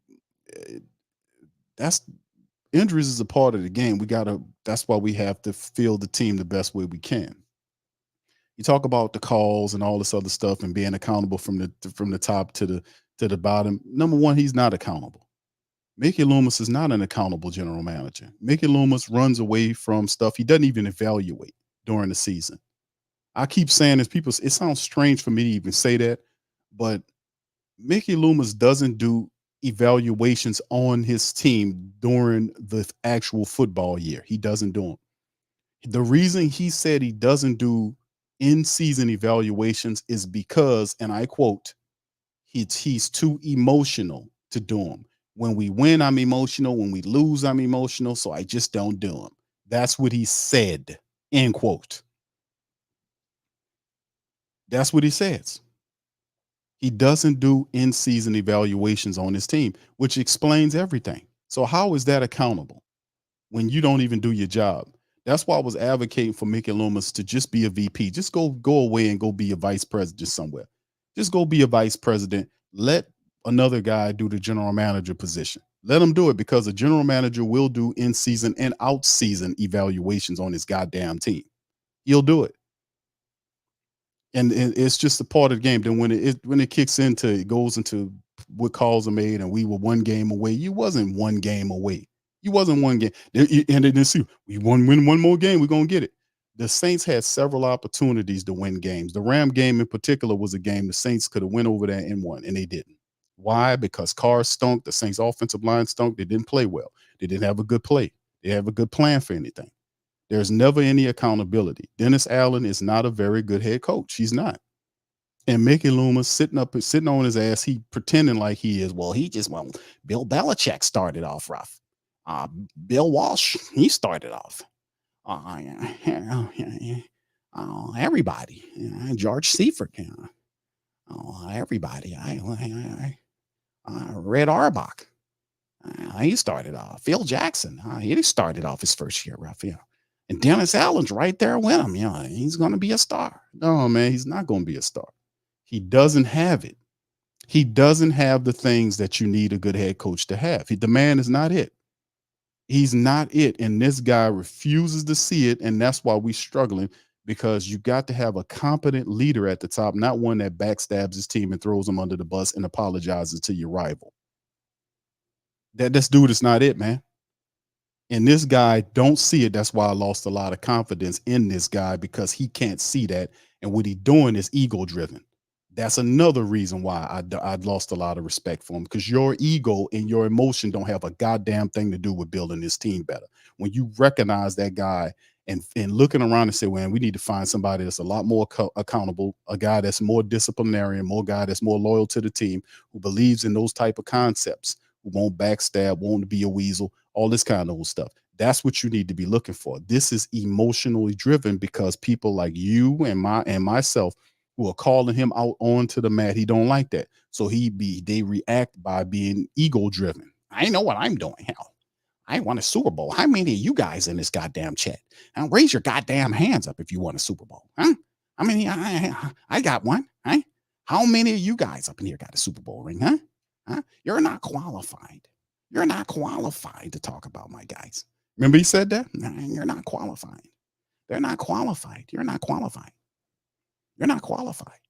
that's injuries is a part of the game. That's why we have to field the team the best way we can. You talk about the calls and all this other stuff and being accountable from the top to the bottom. Number one, he's not accountable. Mickey Loomis is not an accountable general manager. Mickey Loomis runs away from stuff. He doesn't even evaluate during the season. I keep saying this, people, it sounds strange for me to even say that, but Mickey Loomis doesn't do evaluations on his team during the actual football year. He doesn't do them. The reason he said he doesn't do in-season evaluations is because, and I quote, he's too emotional to do them. When we win, I'm emotional. When we lose, I'm emotional. So I just don't do them. That's what he said, end quote. That's what he says. He doesn't do in-season evaluations on his team, which explains everything. So how is that accountable when you don't even do your job? That's why I was advocating for Mickey Loomis to just be a VP. Just go away and go be a vice president somewhere. Just go be a vice president. Let another guy do the general manager position. Let him do it, because a general manager will do in-season and out-season evaluations on his goddamn team. He'll do it. And it's just a part of the game. Then when it kicks into, it goes into what calls are made, and we were one game away. You wasn't one game away. You wasn't one game. And then see, we win one more game, we're gonna get it. The Saints had several opportunities to win games. The Ram game in particular was a game the Saints could have went over there and won, and they didn't. Why? Because Carr stunk. The Saints offensive line stunk. They didn't play well. They didn't have a good play. They have a good plan for anything. There's never any accountability. Dennis Allen is not a very good head coach. He's not. And Mickey Loomis sitting on his ass, he pretending like he is. Well, Bill Belichick started off rough. Bill Walsh, he started off. Everybody. George Seifert. Everybody. Red Auerbach. He started off. Phil Jackson. He started off his first year rough. Yeah. And Dennis Allen's right there with him. He's going to be a star. No, man, he's not going to be a star. He doesn't have it. He doesn't have the things that you need a good head coach to have. The man is not it. He's not it. And this guy refuses to see it. And that's why we're struggling, because you got to have a competent leader at the top, not one that backstabs his team and throws them under the bus and apologizes to your rival. This dude is not it, man. And this guy don't see it. That's why I lost a lot of confidence in this guy, because he can't see that. And what he's doing is ego driven. That's another reason why I'd lost a lot of respect for him, because your ego and your emotion don't have a goddamn thing to do with building this team better. When you recognize that guy and looking around and say, well, we need to find somebody that's a lot more accountable, a guy that's more disciplinarian, more guy that's more loyal to the team, who believes in those type of concepts, who won't backstab, won't be a weasel, all this kind of old stuff. That's what you need to be looking for. This is emotionally driven, because people like you and myself who are calling him out onto the mat, he don't like that. So they react by being ego driven. I know what I'm doing. Hell, I won a Super Bowl. How many of you guys in this goddamn chat? Now raise your goddamn hands up if you won a Super Bowl. Huh? I mean, I got one. Huh? How many of you guys up in here got a Super Bowl ring? Huh? You're not qualified. You're not qualified to talk about my guys. Remember he said that? You're not qualified. They're not qualified. You're not qualified. You're not qualified.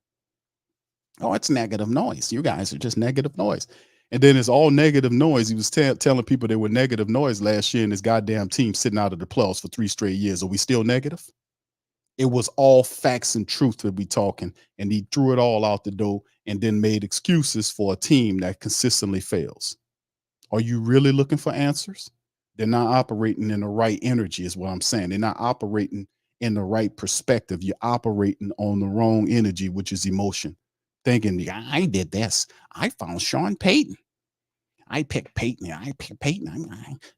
Oh, it's negative noise. You guys are just negative noise. And then it's all negative noise. He was telling people they were negative noise last year, and his goddamn team sitting out of the playoffs for 3 straight years. Are we still negative? It was all facts and truth that we talking, and he threw it all out the door and then made excuses for a team that consistently fails. Are you really looking for answers? They're not operating in the right energy is what I'm saying. They're not operating in the right perspective. You're operating on the wrong energy, which is emotion. Thinking, I did this. I found Sean Payton. I picked Peyton.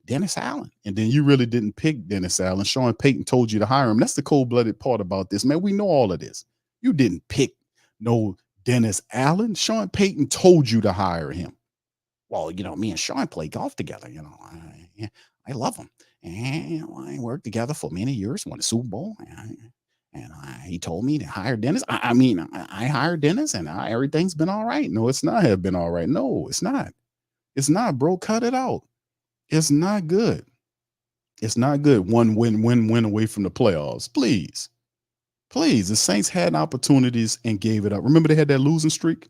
Dennis Allen. And then you really didn't pick Dennis Allen. Sean Payton told you to hire him. That's the cold-blooded part about this, man. We know all of this. You didn't pick no Dennis Allen. Sean Payton told you to hire him. Well, me and Sean play golf together. I love him. And I worked together for many years, won a Super Bowl. And he told me to hire Dennis. I hired Dennis, and everything's been all right. No, it's not have been all right. No, it's not. It's not, bro. Cut it out. It's not good. It's not good. One win away from the playoffs. Please. The Saints had opportunities and gave it up. Remember they had that losing streak?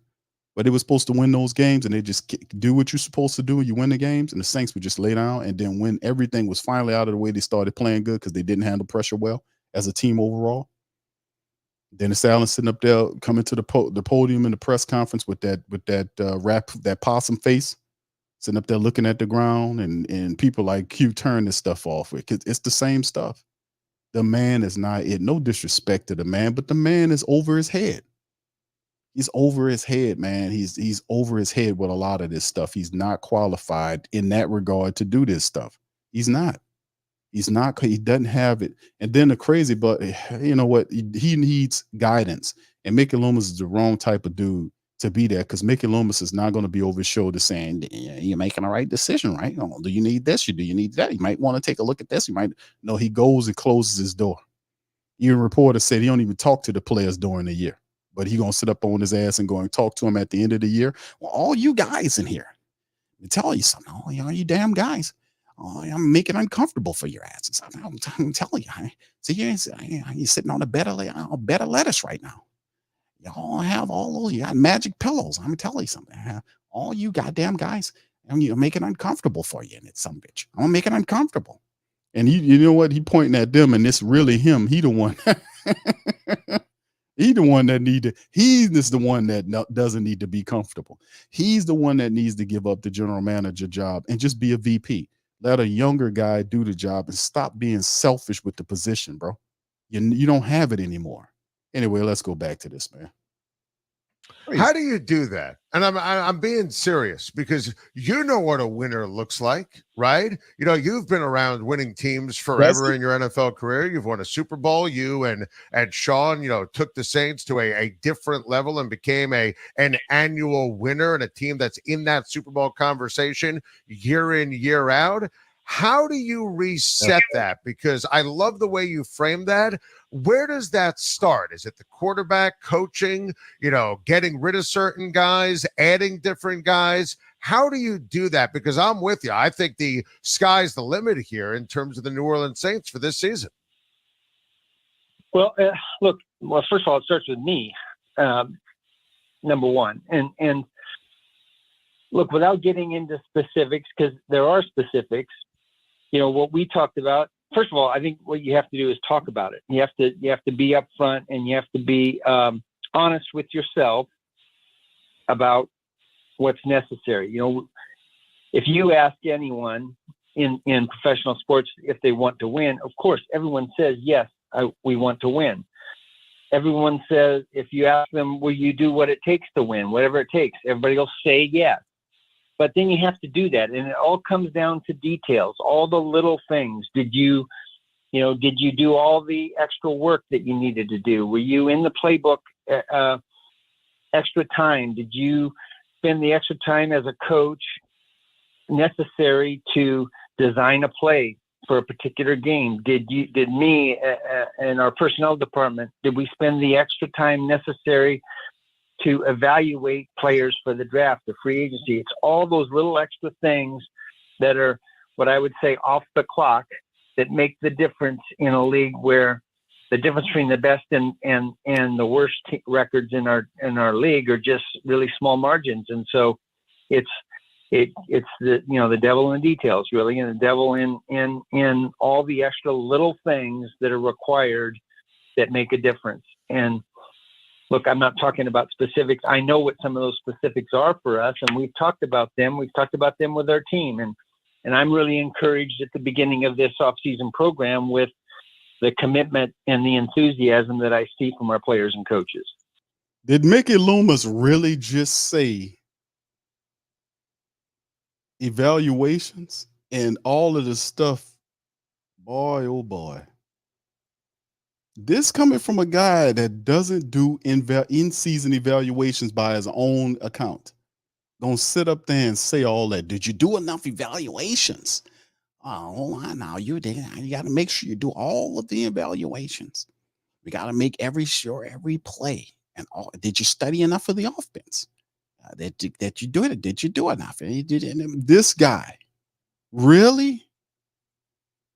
but they were supposed to win those games, and they just do what you're supposed to do. You win the games, and the Saints would just lay down. And then when everything was finally out of the way, they started playing good because they didn't handle pressure well as a team overall. Dennis Allen sitting up there, coming to the podium in the press conference with that possum face, sitting up there looking at the ground, and people like Q turn this stuff off with, because it's the same stuff. The man is not it. No disrespect to the man, but the man is over his head. He's over his head, man. He's over his head with a lot of this stuff. He's not qualified in that regard to do this stuff. He's not. He's not. He doesn't have it. And then the crazy, but you know what? He needs guidance. And Mickey Loomis is the wrong type of dude to be there, because Mickey Loomis is not going to be over his shoulder saying, "You're making the right decision, right? Oh, do you need this? Do you need that? You might want to take a look at this. You might." No, he goes and closes his door. Your reporter said he don't even talk to the players during the year, but he gonna sit up on his ass and go and talk to him at the end of the year. Well, all you guys in here, let me tell you something. Oh, you damn guys. Oh, I'm making it uncomfortable for your asses. I'm telling you. See, you're sitting on a bed of lettuce right now. Y'all have all those, you got magic pillows. I'm telling you something. All you goddamn guys, and you're making it uncomfortable for you, and it's some bitch. I'm gonna make it uncomfortable. And you know what? He pointing at them, and it's really him. He the one. He the one that he's the one that doesn't need to be comfortable. He's the one that needs to give up the general manager job and just be a VP. Let a younger guy do the job and stop being selfish with the position, bro. You don't have it anymore. Anyway, let's go back to this, man. How do you do that? And I'm being serious, because you know what a winner looks like, right? You know, you've been around winning teams forever in your NFL career. You've won a Super Bowl. You and Sean, you know, took the Saints to a different level and became an annual winner and a team that's in that Super Bowl conversation year in, year out. How do you reset that? Because I love the way you frame that. Where does that start? Is it the quarterback coaching, you know, getting rid of certain guys, adding different guys? How do you do that? Because I'm with you. I think the sky's the limit here in terms of the New Orleans Saints for this season. Well, look, first of all, it starts with me, number one. And look, without getting into specifics, because there are specifics, you know, what we talked about, first of all, I think what you have to do is talk about it. You have to be upfront, and you have to be honest with yourself about what's necessary. You know, if you ask anyone in professional sports if they want to win, of course, everyone says, yes, we want to win. Everyone says, if you ask them, will you do what it takes to win, whatever it takes, everybody will say yes. But then you have to do that. And it all comes down to details, all the little things. Did you do all the extra work that you needed to do? Were you in the playbook extra time? Did you spend the extra time as a coach necessary to design a play for a particular game? Did me and our personnel department, did we spend the extra time necessary to evaluate players for the draft, the free agency? It's all those little extra things that are what I would say off the clock that make the difference in a league where the difference between the best and the worst records in our league are just really small margins. And so it's the, you know, the devil in the details, really, and the devil in all the extra little things that are required that make a difference. And look, I'm not talking about specifics. I know what some of those specifics are for us, and we've talked about them. We've talked about them with our team, and I'm really encouraged at the beginning of this offseason program with the commitment and the enthusiasm that I see from our players and coaches. Did Mickey Loomis really just say evaluations and all of the stuff? Boy, oh boy. This coming from a guy that doesn't do in-season evaluations by his own account. Don't sit up there and say all that. Did you do enough evaluations? Oh, hold on now. You got to make sure you do all of the evaluations. We got to make every play. And did you study enough of the offense? That you do it? Did you do enough? And this guy, really?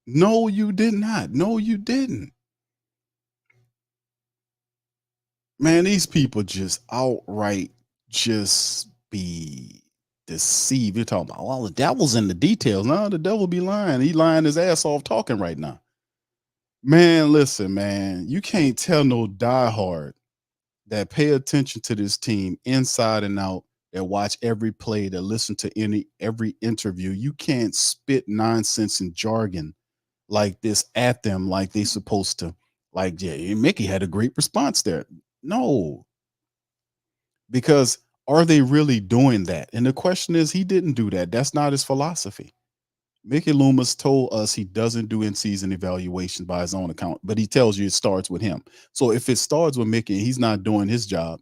No, you did not. No, you didn't. Man, these people just outright just be deceived. You're talking about, well, the devil's in the details. No, the devil be lying. He lying his ass off talking right now. Man, listen, man, you can't tell no diehard that pay attention to this team inside and out, that watch every play, that listen to every interview. You can't spit nonsense and jargon like this at them like they supposed to. Like, yeah, Mickey had a great response there. No, because are they really doing that? And the question is, he didn't do that. That's not his philosophy. Mickey Loomis told us he doesn't do in-season evaluation by his own account, but he tells you it starts with him. So if it starts with Mickey and he's not doing his job,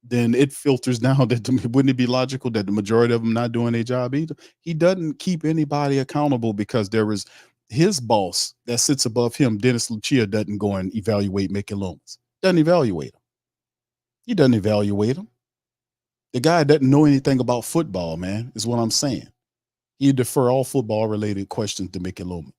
then it filters down that wouldn't it be logical that the majority of them not doing their job either? He doesn't keep anybody accountable because there is his boss that sits above him, Dennis Lucia, doesn't go and evaluate Mickey Loomis. Doesn't evaluate him. He doesn't evaluate him. The guy doesn't know anything about football, man, is what I'm saying. You defer all football related questions to Mickey Loomis.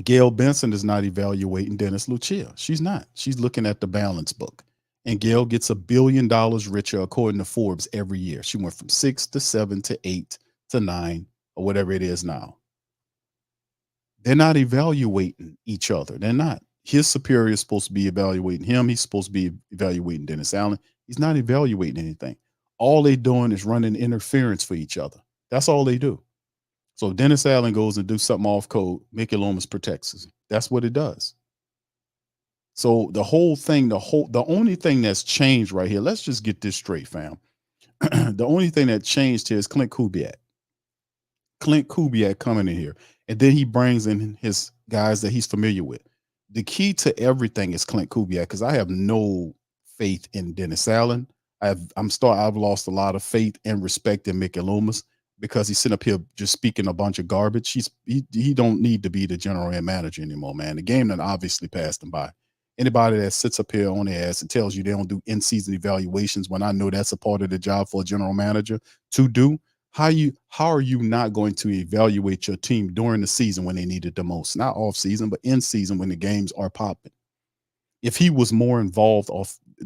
Gail Benson is not evaluating Dennis Lucia. She's not. She's looking at the balance book. And Gail gets $1 billion richer according to Forbes every year. She went from 6 to 7 to 8 to 9 or whatever it is now. They're not evaluating each other. They're not. His superior is supposed to be evaluating him. He's supposed to be evaluating Dennis Allen. He's not evaluating anything. All they're doing is running interference for each other. That's all they do. So if Dennis Allen goes and do something off code, Mickey Loomis protects him. That's what it does. So the whole thing, the only thing that's changed right here, let's just get this straight, fam. The only thing that changed here is Clint Kubiak. Clint Kubiak coming in here, and then he brings in his guys that he's familiar with. The key to everything is Clint Kubiak, because I have no faith in Dennis Allen. I've lost a lot of faith and respect in Mickey Loomis because he's sitting up here just speaking a bunch of garbage. He don't need to be the general manager anymore, man. The game that obviously passed him by. Anybody that sits up here on their ass and tells you they don't do in-season evaluations when I know that's a part of the job for a general manager to do, how are you not going to evaluate your team during the season when they need it the most? Not off season, but in season when the games are popping. If he was more involved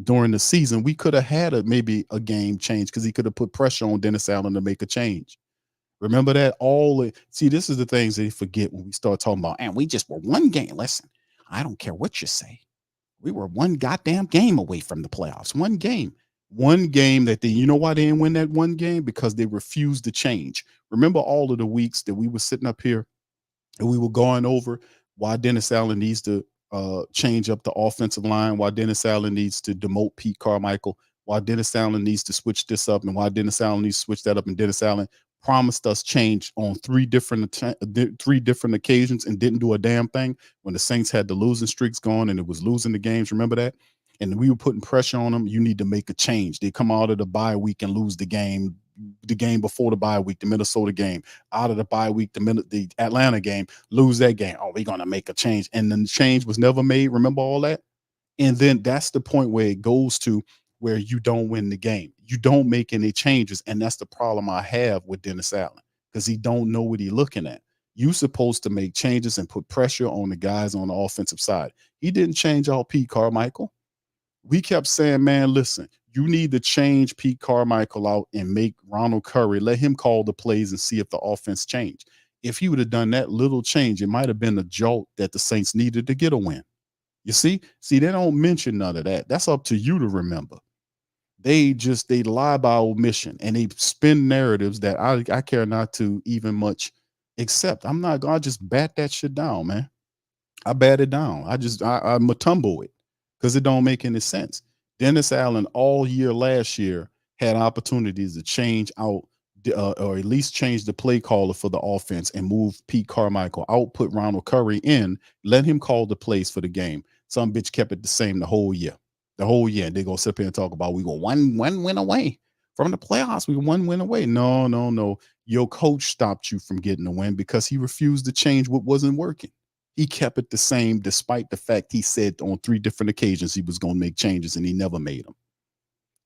during the season, we could have had maybe a game change because he could have put pressure on Dennis Allen to make a change. Remember that? See, this is the things they forget when we start talking about, and we just were one game. Listen, I don't care what you say. We were one goddamn game away from the playoffs. One game that you know why they didn't win that one game? Because they refused to change. Remember all of the weeks that we were sitting up here and we were going over why Dennis Allen needs to change up the offensive line, why Dennis Allen needs to demote Pete Carmichael, why Dennis Allen needs to switch this up, and why Dennis Allen needs to switch that up. And Dennis Allen promised us change on three different occasions and didn't do a damn thing when the Saints had the losing streaks going and it was losing the games. Remember that? And we were putting pressure on them. You need to make a change. They come out of the bye week and lose the game before the bye week, the Minnesota game. Out of the bye week, the Atlanta game, lose that game. Oh, we're going to make a change. And then the change was never made. Remember all that? And then that's the point where it goes to where you don't win the game. You don't make any changes. And that's the problem I have with Dennis Allen, because he don't know what he's looking at. You supposed to make changes and put pressure on the guys on the offensive side. He didn't change out Pete Carmichael. We kept saying, man, listen, you need to change Pete Carmichael out and make Ronald Curry, let him call the plays and see if the offense changed. If he would have done that little change, it might have been a jolt that the Saints needed to get a win. You see, they don't mention none of that. That's up to you to remember. They lie by omission and they spin narratives that I care not to even much accept. I'm not gonna just bat that shit down, man. I bat it down. I'm a tumble it because it don't make any sense. Dennis Allen all year last year had opportunities to change out or at least change the play caller for the offense and move Pete Carmichael out, put Ronald Curry in, let him call the plays for the game. Some bitch kept it the same the whole year. They're going to sit here and talk about we were one win away from the playoffs. We were one win away. No. Your coach stopped you from getting a win because he refused to change what wasn't working. He kept it the same despite the fact he said on 3 different occasions he was going to make changes and he never made them.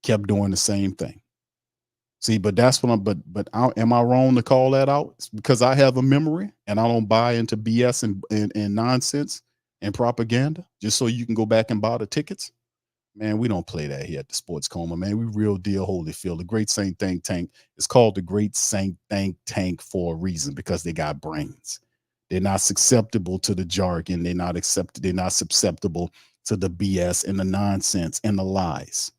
Kept doing the same thing. See, but that's what am I wrong to call that out? It's because I have a memory and I don't buy into BS and nonsense and propaganda just so you can go back and buy the tickets. Man, we don't play that here at the Sports Coma, man. We real deal Holyfield. The Great Saint Think Tank is called the Great Saint Think Tank for a reason because they got brains. They're not susceptible to the jargon. They're not susceptible to the BS and the nonsense and the lies.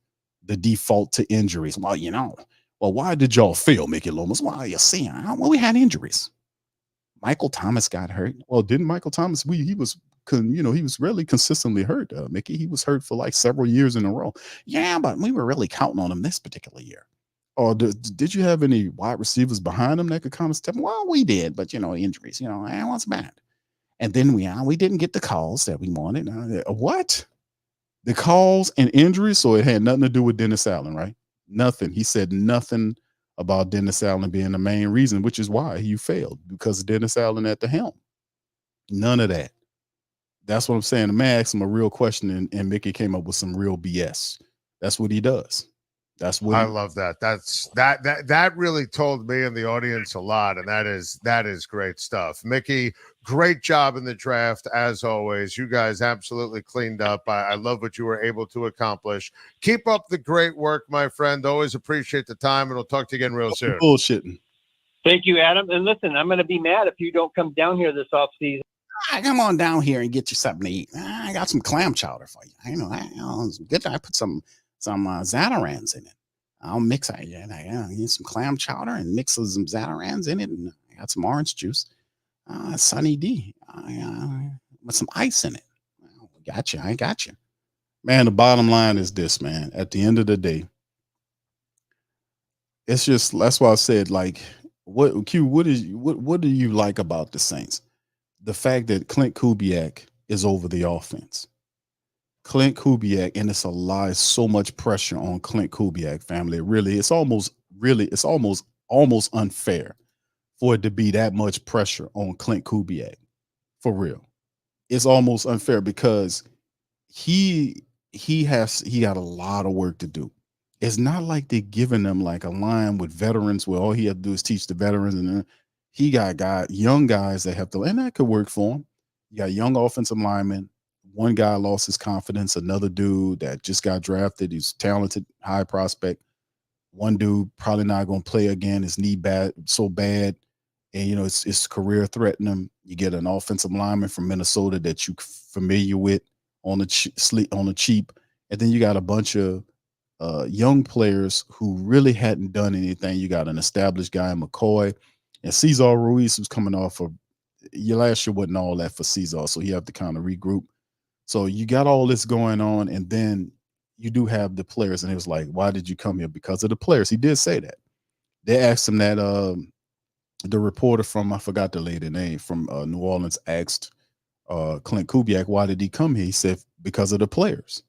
The default to injuries. Well, why did y'all fail, Mickey Loomis? Well, you see, we had injuries. Michael Thomas got hurt. Well, didn't Michael Thomas? He was really consistently hurt. Mickey, he was hurt for like several years in a row. Yeah, but we were really counting on him this particular year. Or did you have any wide receivers behind him that could kind of step? Well, we did, but injuries. It was bad. And then we didn't get the calls that we wanted. What? The calls and injuries? So it had nothing to do with Dennis Allen, right? Nothing. He said nothing about Dennis Allen being the main reason, which is why you failed, because of Dennis Allen at the helm. None of that. That's what I'm saying. The man asked him a real question, and Mickey came up with some real BS. That's what he does. That's what I love that. That really told me and the audience a lot, and that is great stuff. Mickey, great job in the draft as always. You guys absolutely cleaned up. I love what you were able to accomplish. Keep up the great work, my friend. Always appreciate the time, and we'll talk to you again real soon. Bullshitting. Thank you, Adam. And listen, I'm going to be mad if you don't come down here this offseason. Come on down here and get you something to eat. I got some clam chowder for you. It's good. I put some Zatarans in it. I'll mix it. I get some clam chowder and mix some Zatarans in it, and I got some orange juice. Sunny D. With some ice in it. Gotcha. I got you. Man, the bottom line is this, man. At the end of the day, it's just, that's why I said, like, what do you like about the Saints? The fact that Clint Kubiak is over the offense. Clint Kubiak, and it's a lie, so much pressure on Clint Kubiak, family. It's almost unfair for it to be that much pressure on Clint Kubiak. For real. It's almost unfair because he got a lot of work to do. It's not like they're giving them like a line with veterans where all he had to do is teach the veterans, and then he got young guys that have to, and that could work for him. You got young offensive linemen. One guy lost his confidence. Another dude that just got drafted, he's talented, high prospect. One dude probably not going to play again. His knee so bad, and it's career threatening. You get an offensive lineman from Minnesota that you familiar with on the cheap, and then you got a bunch of young players who really hadn't done anything. You got an established guy, McCoy, and Cesar Ruiz, who's coming off of your last year wasn't all that for Cesar, so he have to kind of regroup. So you got all this going on, and then you do have the players, and it was like, why did you come here? Because of the players. He did say that. They asked him that. The reporter from, I forgot the lady name, from New Orleans asked Clint Kubiak, why did he come here? He said, because of the players.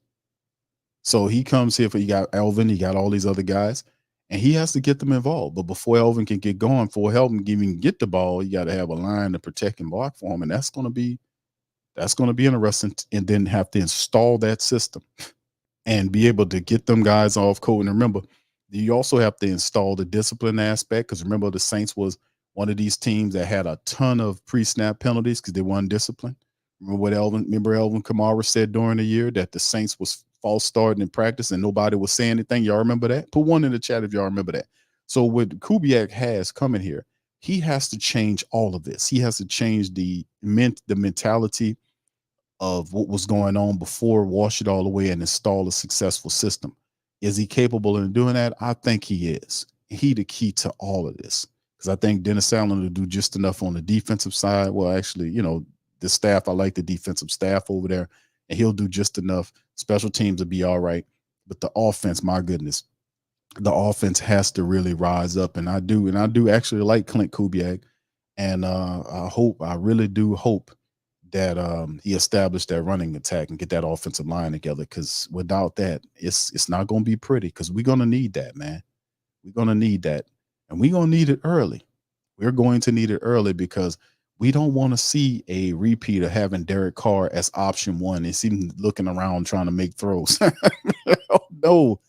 So he comes here you got Elvin, he got all these other guys, and he has to get them involved. But before Elvin can get going, for helping even get the ball, you got to have a line to protect and block for him, and that's going to be interesting. And then have to install that system and be able to get them guys off code. And remember, you also have to install the discipline aspect, because remember, the Saints was one of these teams that had a ton of pre-snap penalties because they weren't disciplined. Remember Elvin Kamara said during the year that the Saints was false starting in practice and nobody was saying anything. Y'all remember that? Put one in the chat if y'all remember that. So what Kubiak has coming here, he has to change all of this. He has to change the mentality of what was going on before, wash it all away, and install a successful system. Is he capable of doing that? I think he is. He the key to all of this, because I think Dennis Allen will do just enough on the defensive side. Well, actually, the staff, I like the defensive staff over there, and he'll do just enough. Special teams will be all right. But the offense, my goodness, the offense has to really rise up. And I do actually like Clint Kubiak. And I really do hope that he established that running attack and get that offensive line together, because without that, it's not going to be pretty, because we're going to need that, man. We're going to need that. And we're going to need it early. We're going to need it early, because we don't want to see a repeat of having Derek Carr as option one and see him looking around trying to make throws. No,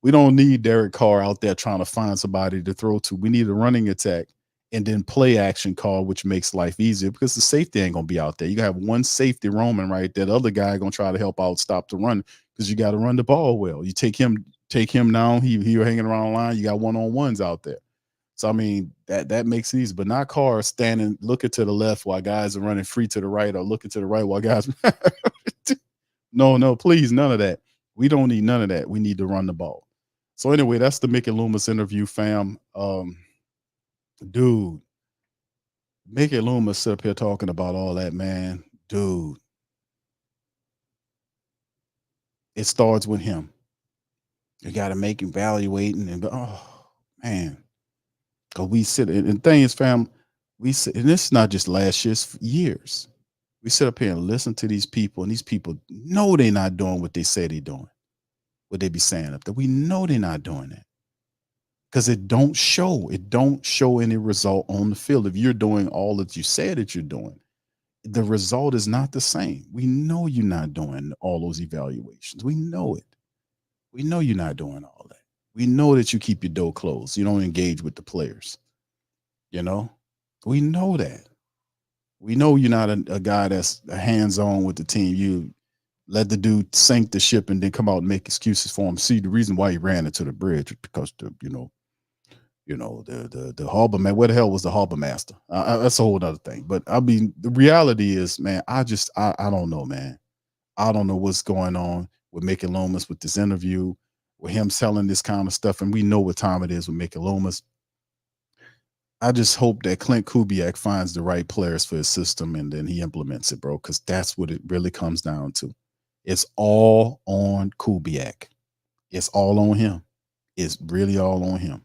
we don't need Derek Carr out there trying to find somebody to throw to. We need a running attack and then play action call, which makes life easier, because the safety ain't going to be out there. You have one safety roaming right there. The other guy going to try to help out, stop the run, because you got to run the ball well. You take him down. He hanging around the line. You got 1-on-1s out there. So I mean that makes it easy, but not Carr standing looking to the left while guys are running free to the right, or looking to the right while guys. No, please, none of that. We don't need none of that. We need to run the ball. So anyway, that's the Mickey Loomis interview, fam. Dude, Mickey Loomis sit up here talking about all that, man. Dude, it starts with him. You got to make evaluating and oh man. Cause we sit and things, fam. We sit, and it's not just last year's years. We sit up here and listen to these people, and these people know they're not doing what they say they're doing. What they be saying up there, we know they're not doing that because it don't show. It don't show any result on the field. If you're doing all that you say that you're doing, the result is not the same. We know you're not doing all those evaluations. We know it. We know you're not doing all that. We know that you keep your door closed. You don't engage with the players. You know, we know that. We know you're not a guy that's hands-on with the team. You let the dude sink the ship and then come out and make excuses for him. See, the reason why he ran into the bridge is because the harbor man. Where the hell was the harbor master? That's a whole other thing. But I mean, the reality is, man, I don't know, man. I don't know what's going on with Mickey Loomis with this interview, with him selling this kind of stuff, and we know what time it is with Mickey Loomis. I just hope that Clint Kubiak finds the right players for his system and then he implements it, bro, because that's what it really comes down to. It's all on Kubiak. It's all on him. It's really all on him.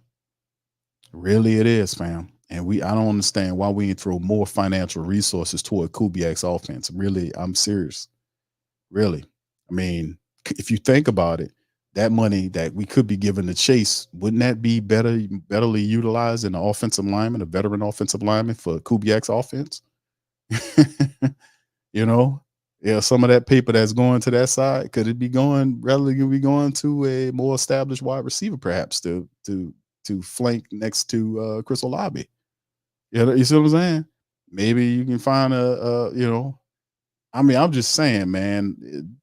Really it is, fam. And I don't understand why we ain't throw more financial resources toward Kubiak's offense. Really, I'm serious. Really. I mean, if you think about it, that money that we could be giving to Chase, wouldn't that be betterly utilized in the offensive lineman, a veteran offensive lineman for Kubiak's offense? You know, yeah, some of that paper that's going to that side, could it be going to a more established wide receiver, perhaps to flank next to Chris Olave? You see what I'm saying? Maybe you can find I mean, I'm just saying, man,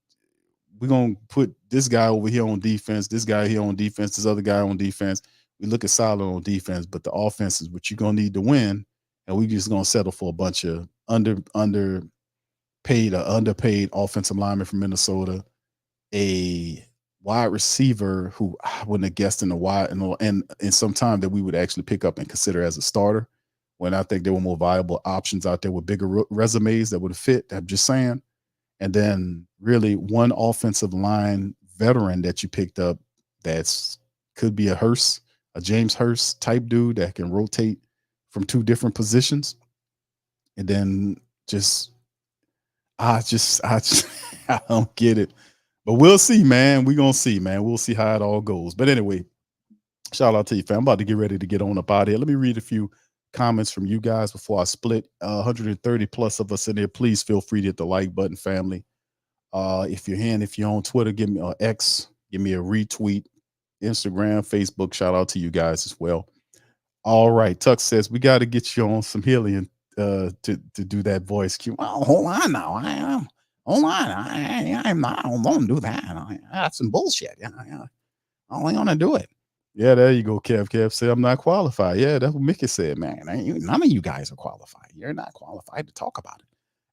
we're going to put this guy over here on defense, this guy here on defense, this other guy on defense. We look at solid on defense, but the offense is what you're going to need to win. And we just going to settle for a bunch of underpaid offensive linemen from Minnesota, a wide receiver who I wouldn't have guessed in the wide and in some time that we would actually pick up and consider as a starter, when I think there were more viable options out there with bigger resumes that would have fit. I'm just saying. And then really one offensive line veteran that you picked up could be a James Hurst type dude that can rotate from two different positions. And then I don't get it. But we'll see, man. We're going to see, man. We'll see how it all goes. But anyway, shout out to you, fam. I'm about to get ready to get on up out of here. Let me read a few comments from you guys before I split. 130 plus of us in there. Please feel free to hit the like button, family. If you're on Twitter, give me an X, give me a retweet, Instagram, Facebook. Shout out to you guys as well. All right, Tuck says we got to get you on some helium to do that voice cue. Well, hold on now. Hold on. I don't do that. That's some bullshit. Yeah. I only want to do it. Yeah, there you go, Kev. Kev said, I'm not qualified. Yeah, that's what Mickey said, man. None of you guys are qualified. You're not qualified to talk about it.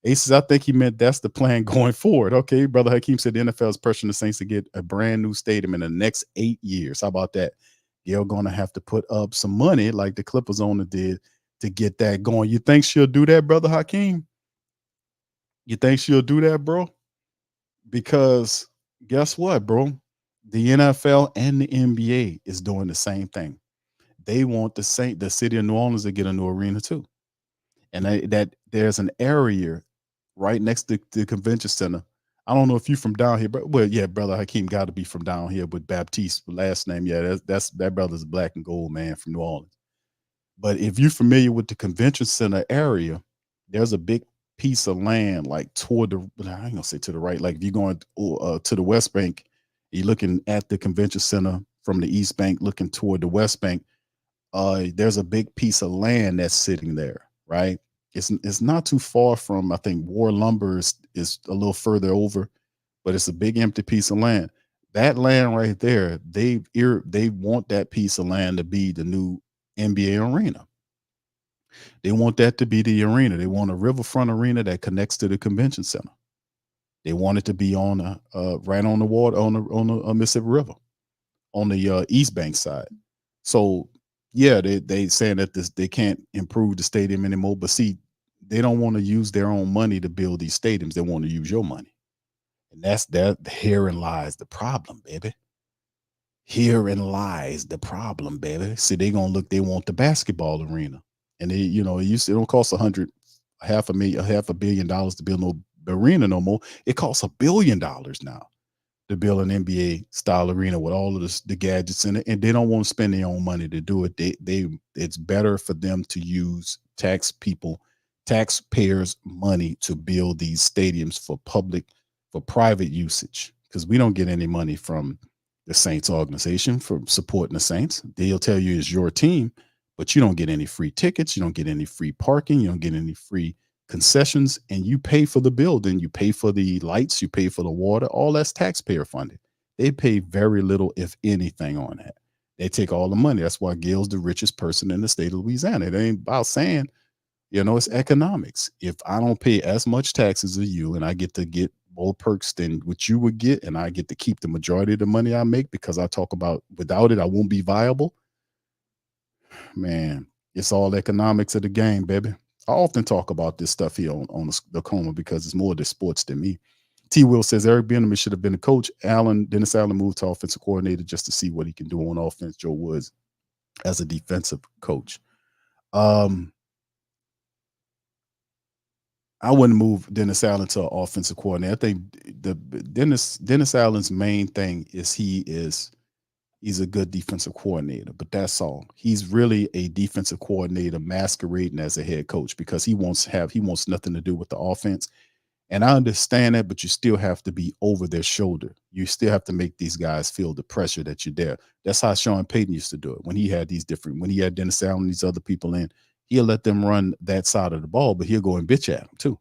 Aces, I think he meant that's the plan going forward. Okay, Brother Hakeem said the NFL is pressuring the Saints to get a brand new stadium in the next 8 years. How about that? You're going to have to put up some money like the Clippers owner did to get that going. You think she'll do that, Brother Hakeem? You think she'll do that, bro? Because guess what, bro? The NFL and the NBA is doing the same thing. They want the city of New Orleans to get a new arena too. And that there's an area right next to the convention center. I don't know if you're from down here, but well, yeah, Brother Hakeem got to be from down here with Baptiste last name. Yeah, that brother's black and gold, man, from New Orleans. But if you're familiar with the convention center area, there's a big piece of land like toward I ain't gonna say to the right. Like if you're going to the West Bank, you're looking at the convention center from the East Bank, looking toward the West Bank. There's a big piece of land that's sitting there, right? It's not too far from, I think War Lumber is a little further over, but it's a big empty piece of land. That land right there, they want that piece of land to be the new NBA arena. They want that to be the arena. They want a riverfront arena that connects to the convention center. They want it to be on right on the water on the Mississippi River, on the East Bank side. So yeah, they saying that they can't improve the stadium anymore. But see, they don't want to use their own money to build these stadiums. They want to use your money, and that's that. Herein lies the problem, baby. Herein lies the problem, baby. See, they gonna look. They want the basketball arena, and it don't cost half a billion dollars to build no arena no more. It costs $1 billion now to build an NBA style arena with all of the gadgets in it, and they don't want to spend their own money to do it. It's better for them to use taxpayers' money to build these stadiums for private usage, because we don't get any money from the Saints organization for supporting the Saints. They'll tell you it's your team, but you don't get any free tickets, you don't get any free parking, you don't get any free concessions, and you pay for the building, you pay for the lights, you pay for the water, all that's taxpayer funded. They pay very little, if anything, on that. They take all the money. That's why Gail's the richest person in the state of Louisiana. It ain't about saying, it's economics. If I don't pay as much taxes as you and I get to get more perks than what you would get, and I get to keep the majority of the money I make because I talk about without it, I won't be viable. Man, it's all economics of the game, baby. I often talk about this stuff here on the Coma because it's more the sports than me. T. Will says Eric Bieniemy should have been a coach. Dennis Allen moved to offensive coordinator just to see what he can do on offense. Joe Woods as a defensive coach. I wouldn't move Dennis Allen to an offensive coordinator. I think Dennis Allen's main thing is he's a good defensive coordinator, but that's all. He's really a defensive coordinator masquerading as a head coach because he wants nothing to do with the offense. And I understand that, but you still have to be over their shoulder. You still have to make these guys feel the pressure that you're there. That's how Sean Payton used to do it when he had Dennis Allen and these other people in. He'll let them run that side of the ball, but he'll go and bitch at them too.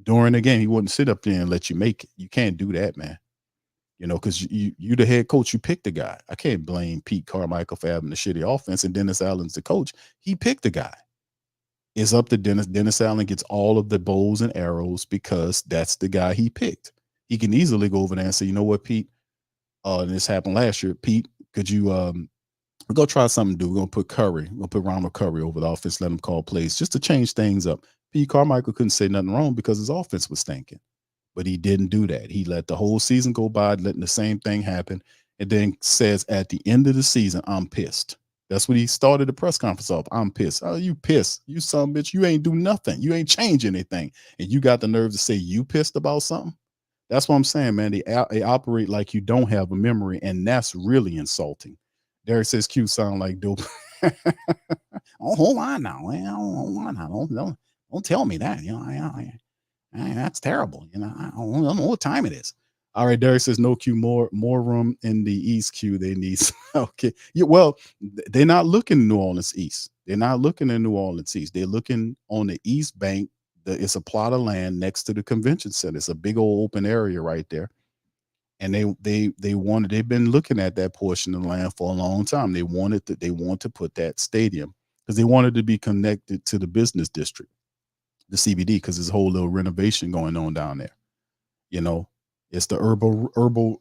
During the game, he wouldn't sit up there and let you make it. You can't do that, man. Because you the head coach, you picked the guy. I can't blame Pete Carmichael for having a shitty offense, and Dennis Allen's the coach. He picked the guy. It's up to Dennis. Dennis Allen gets all of the bows and arrows because that's the guy he picked. He can easily go over there and say, you know what, Pete? And this happened last year. Pete, could you go try something to do? We're gonna put Ronald Curry over the offense, let him call plays just to change things up. Pete Carmichael couldn't say nothing wrong because his offense was stinking. But he didn't do that. He let the whole season go by, letting the same thing happen, and then says at the end of the season, I'm pissed. That's what he started the press conference off. I'm pissed. Oh, you pissed. You son of a bitch. You ain't do nothing. You ain't change anything. And you got the nerve to say you pissed about something? That's what I'm saying, man. They operate like you don't have a memory, and that's really insulting. Derek says Q sound like dope. Oh, hold on now. Hold on now. Don't tell me that. That's terrible. I don't know what time it is. All right, Derek says no Q, more room in the East Q. They need okay. Yeah, well, they're not looking in New Orleans East. They're not looking in New Orleans East. They're looking on the East Bank. It's a plot of land next to the convention center. It's a big old open area right there. And they've been looking at that portion of the land for a long time. They want to put that stadium because they wanted to be connected to the business district, the CBD, because there's a whole little renovation going on down there. It's the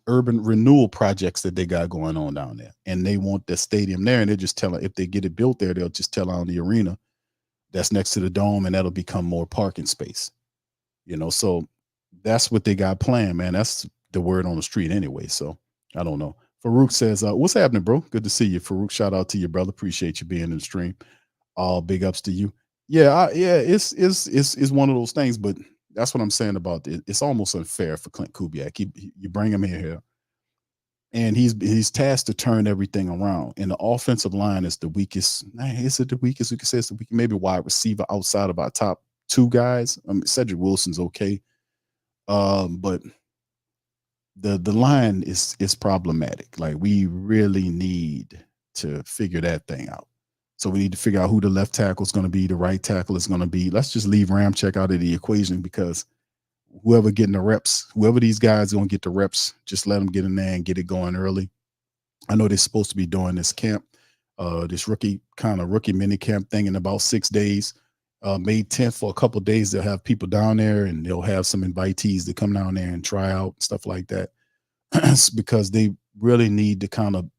urban renewal projects that they got going on down there, and they want the stadium there. And they're just telling, if they get it built there, they'll just tell on the arena that's next to the dome, and that'll become more parking space. So that's what they got planned, man. That's the word on the street anyway. So I don't know. Farouk says, what's happening, bro? Good to see you, Farouk. Shout out to your brother. Appreciate you being in the stream. All big ups to you. Yeah, it's one of those things, but that's what I'm saying about it. It's almost unfair for Clint Kubiak. You bring him here, and he's tasked to turn everything around. And the offensive line is the weakest. Is it the weakest? We can say it's the weakest. Maybe wide receiver outside of our top two guys. Cedric Wilson's okay, but the line is problematic. Like, we really need to figure that thing out. So we need to figure out who the left tackle is going to be, the right tackle is going to be. Let's just leave Ramczyk out of the equation because whoever getting the reps, whoever these guys gonna get the reps, just let them get in there and get it going early. I know they're supposed to be doing this camp, this rookie mini camp thing in about 6 days. May 10th for a couple of days, they'll have people down there and they'll have some invitees to come down there and try out stuff like that. Because they really need to kind of,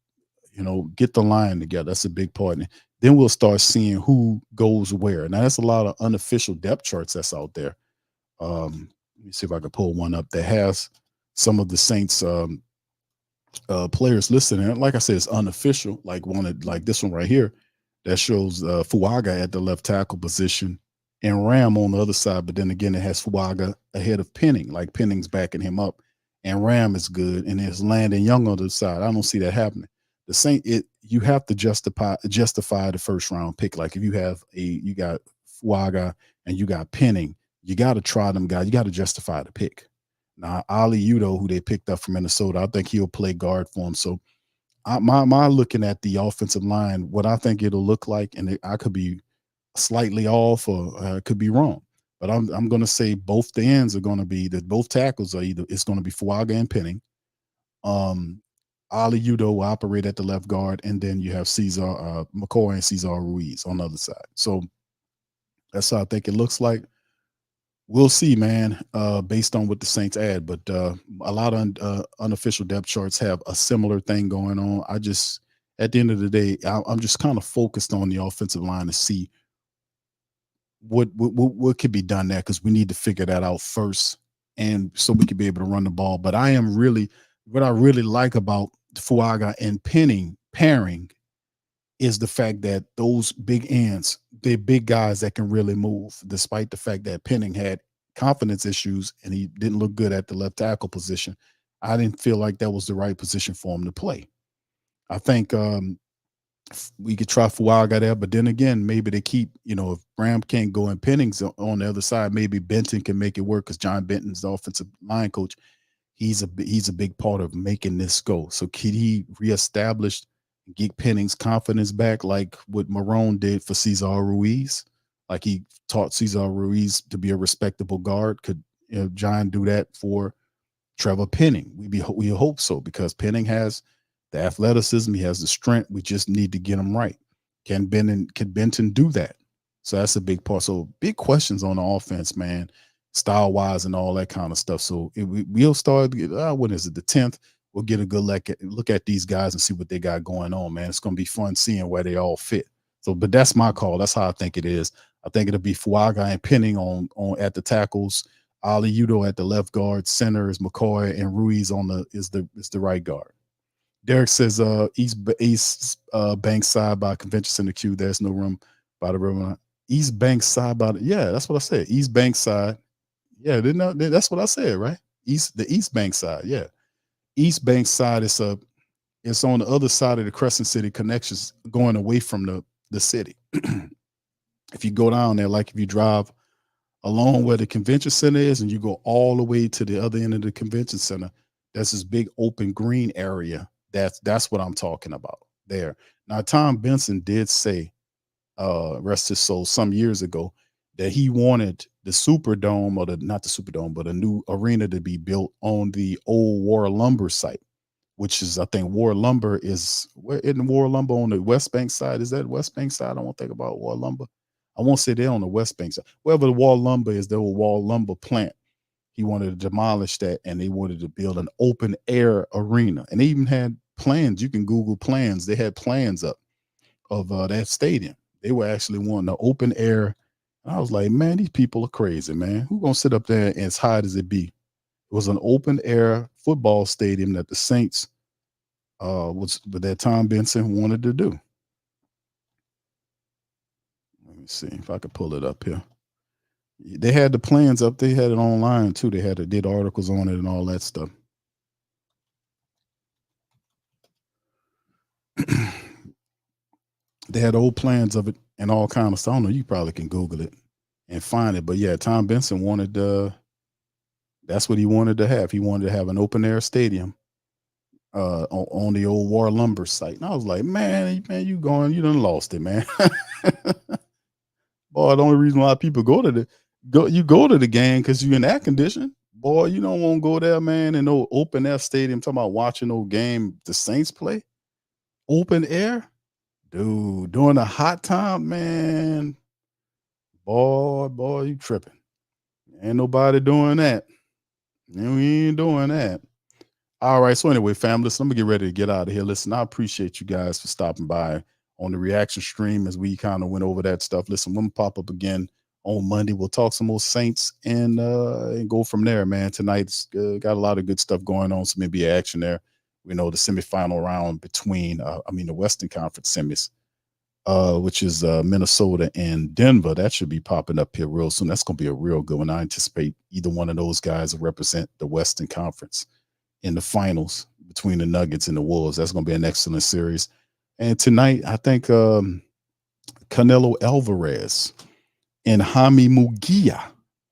get the line together. That's a big part. And then we'll start seeing who goes where. Now that's a lot of unofficial depth charts that's out there. Let me see if I can pull one up that has some of the Saints players listed in it. Like I said, it's unofficial. Like this one right here that shows Fuaga at the left tackle position and Ram on the other side. But then again, it has Fuaga ahead of Penning. Like Penning's backing him up, and Ram is good, and there's Landon Young on the side. I don't see that happening. The Saint, you have to justify the first round pick. Like if you got Fuaga and you got Penning, you got to try them guys. You got to justify the pick. Now, Ali Udo, who they picked up from Minnesota, I think he'll play guard for him. So, my looking at the offensive line, what I think it'll look like, and I could be slightly off or could be wrong, but I'm going to say both the ends are going to be that both tackles are it's going to be Fuaga and Penning. Ali Udo will operate at the left guard, and then you have McCoy and Cesar Ruiz on the other side. So that's how I think it looks like. We'll see, man, based on what the Saints add. But a lot of unofficial depth charts have a similar thing going on. At the end of the day, I'm just kind of focused on the offensive line to see what could be done there, because we need to figure that out first, and so we could be able to run the ball. But what I really like about Fuaga and Penning pairing is the fact that those big ends, they're big guys that can really move, despite the fact that Penning had confidence issues and he didn't look good at the left tackle position. I didn't feel like that was the right position for him to play. I think we could try Fuaga there, but then again, maybe they keep, if Ram can't go and Penning's on the other side, maybe Benton can make it work, because John Benton's the offensive line coach. He's a big part of making this go. So could he reestablish, get Penning's confidence back, like what Marone did for Cesar Ruiz? Like he taught Cesar Ruiz to be a respectable guard. Could John do that for Trevor Penning? We hope so, because Penning has the athleticism, he has the strength. We just need to get him right. Can Benton do that? So that's a big part. So big questions on the offense, man, style wise and all that kind of stuff. So we'll start. When is it? The 10th. We'll get a good look at these guys and see what they got going on, man. It's going to be fun seeing where they all fit. So, but that's my call. That's how I think it is. I think it'll be Fuaga and Penning on at the tackles, Ali Udo at the left guard, center is McCoy, and Ruiz is the right guard. Derek says East Bank side by Convention Center Q. There's no room by the river. East Bank side that's what I said. East Bank side. Yeah, that's what I said, right? The East Bank side, yeah. East Bank side it's on the other side of the Crescent City connections, going away from the city. If you go down there, like if you drive along where the convention center is and you go all the way to the other end of the convention center, that's this big open green area. That's what I'm talking about there. Now, Tom Benson did say, rest his soul, some years ago, that he wanted the Superdome, or not the Superdome, but a new arena to be built on the old War Lumber site, which is, I think, War Lumber is where in War Lumber on the West Bank side. Is that West Bank side? I won't think about War Lumber. I won't say they're on the West Bank side. Wherever the War Lumber is, the old War Lumber plant. He wanted to demolish that, and they wanted to build an open air arena. And they even had plans. You can Google plans. They had plans up of that stadium. They were actually wanting an open air. And I was like, man, these people are crazy, man. Who's going to sit up there as high as it be? It was an open air football stadium that the Saints that Tom Benson wanted to do. Let me see if I could pull it up here. They had the plans up. They had it online too. They did articles on it and all that stuff. They had old plans of it and all kind of stuff. I don't know. You probably can Google it and find it. But yeah, Tom Benson wanted that's what he wanted to have. He wanted to have an open air stadium on the old War Lumber site. And I was like, man, you done lost it, man. Boy, the only reason why people go to the game because you're in that condition. Boy, you don't want to go there, man, in no open air stadium. Talking about watching no game the Saints play. Open air? Dude, during a hot time, man. Boy, you tripping. Ain't nobody doing that. And we ain't doing that. All right. So anyway, family, listen, I'm gonna get ready to get out of here. Listen, I appreciate you guys for stopping by on the reaction stream as we kind of went over that stuff. Listen, we'll pop up again on Monday. We'll talk some more Saints and go from there, man. Tonight's got a lot of good stuff going on. Some NBA action there. We know the semifinal round between, the Western Conference semis, which is Minnesota and Denver. That should be popping up here real soon. That's going to be a real good one. I anticipate either one of those guys will represent the Western Conference in the finals between the Nuggets and the Wolves. That's going to be an excellent series. And tonight, I think Canelo Alvarez and Jaime Munguia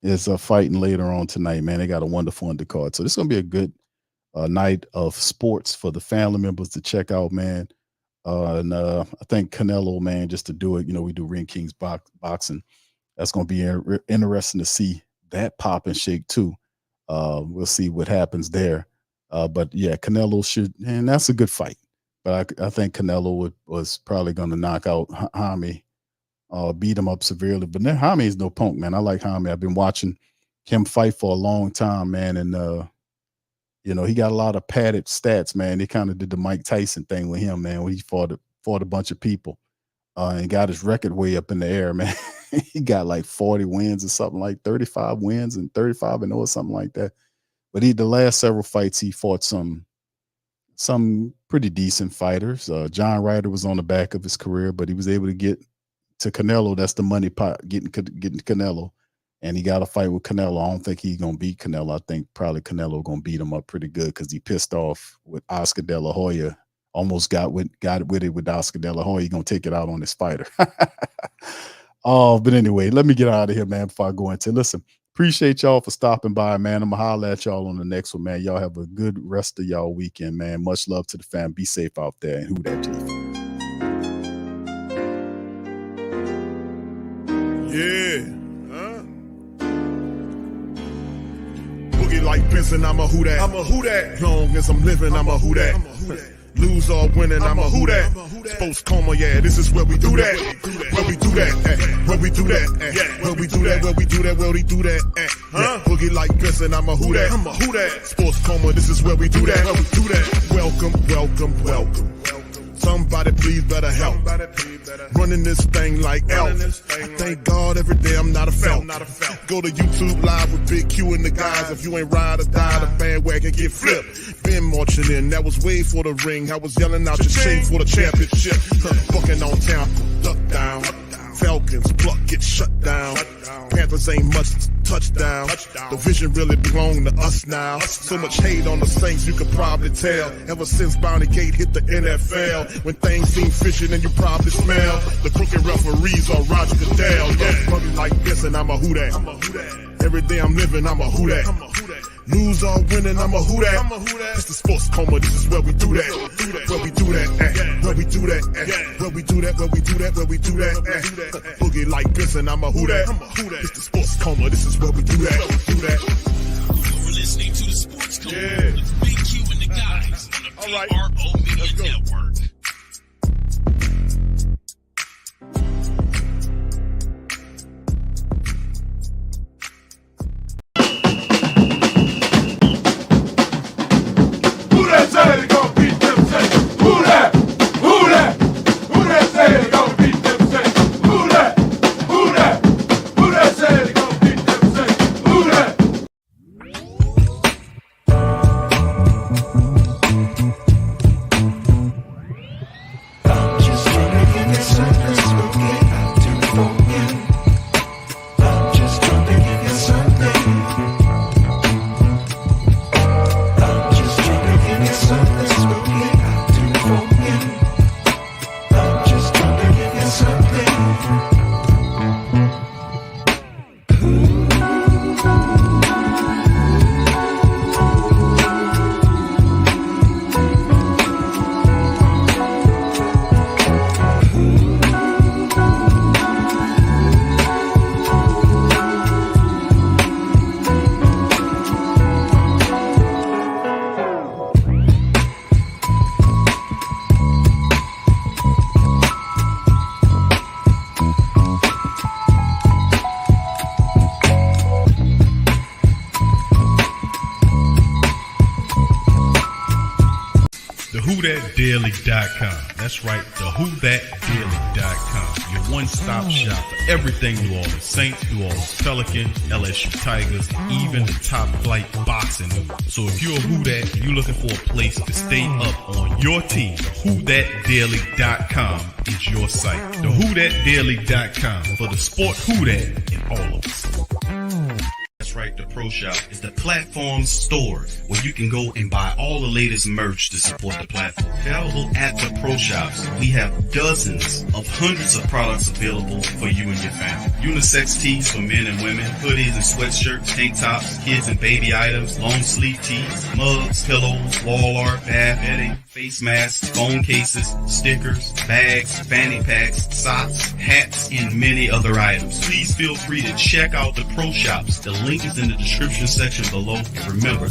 is fighting later on tonight, man. They got a wonderful undercard. So this is going to be a good night of sports for the family members to check out, man. And I think Canelo, man, just to do it, we do Ring Kings boxing. That's going to be interesting to see that pop and shake too. We'll see what happens there. But yeah, Canelo should, and that's a good fight. But I think Canelo was probably going to knock out Jaime, beat him up severely. But Jaime is no punk, man. I like Jaime. I've been watching him fight for a long time, man. And, he got a lot of padded stats, man. They kind of did the Mike Tyson thing with him, man, when he fought a bunch of people and got his record way up in the air, man. He got like 40 wins or something, like 35 wins and 35-0 or something like that. But the last several fights, he fought some pretty decent fighters. John Ryder was on the back of his career, but he was able to get to Canelo. That's the money pot, getting Canelo. And he got a fight with Canelo. I don't think he's going to beat Canelo. I think probably Canelo going to beat him up pretty good because he pissed off with Oscar De La Hoya. Almost got with it with Oscar De La Hoya. He's going to take it out on his fighter. But anyway, let me get out of here, man, before I go into. Listen, appreciate y'all for stopping by, man. I'm going to holler at y'all on the next one, man. Y'all have a good rest of y'all weekend, man. Much love to the fam. Be safe out there. And who that to you? Yeah. Boogie like Benson, I'm a who that. I'm a who that. Long as I'm living, I'm a who that. Lose or winning, I'm a who that. Sports Coma, yeah, this is where we do that. Where we do that, where we do that, where we do that, where we do that, where we do that, Boogie like Benson, I'm a who that. I'm a who that. Sports Coma, this is where we do that. Where we do that. Welcome. Somebody please better help. Running this thing like Elf. I thank God every day I'm not a felt. Go to YouTube Live with Big Q and the guys. If you ain't ride or die, the bandwagon get flipped. Been marching in, that was way for the ring. I was yelling out your shame for the championship. Bucking on town, duck down. Falcons, pluck, get shut down. Panthers ain't much touchdown. The vision really belong to us now. So much hate on the Saints, you could probably tell. Ever since Bounty Gate hit the NFL, when things seem fishy and you probably smell the crooked referees on Roger Goodell. Yeah, probably like this and I'm a who that. Every day I'm living, I'm a who that. Lose or winning, I'm a who that. It's the Sports Coma, this is where we do that. Where we do that, where we do that, where we do that, where we do that, where we do that. Boogie like Benson, I'm a who that. It's the Sports Coma, this is where we do that. You're listening to the Sports Coma with Big Q and the guys on the PRO Media Network. WhoThatDaily.com. That's right, the WhoThatDaily.com. Your one-stop shop for everything New Orleans Saints, New Orleans Pelicans, LSU Tigers, even the top flight boxing news. So if you're a Who That and you're looking for a place to stay up on your team, WhoThatDaily.com is your site. The WhoThatDaily.com for the sport Who That in all of us. That's right, the Pro Shop is the platform store where you can go and buy all the latest merch to support the platform. Available at the Pro Shops, we have dozens of hundreds of products available for you and your family. Unisex tees for men and women, hoodies and sweatshirts, tank tops, kids and baby items, long sleeve tees, mugs, pillows, wall art, bath bedding, face masks, phone cases, stickers, bags, fanny packs, socks, hats, and many other items. Please feel free to check out the Pro Shops. The link is in the description section below. And remember,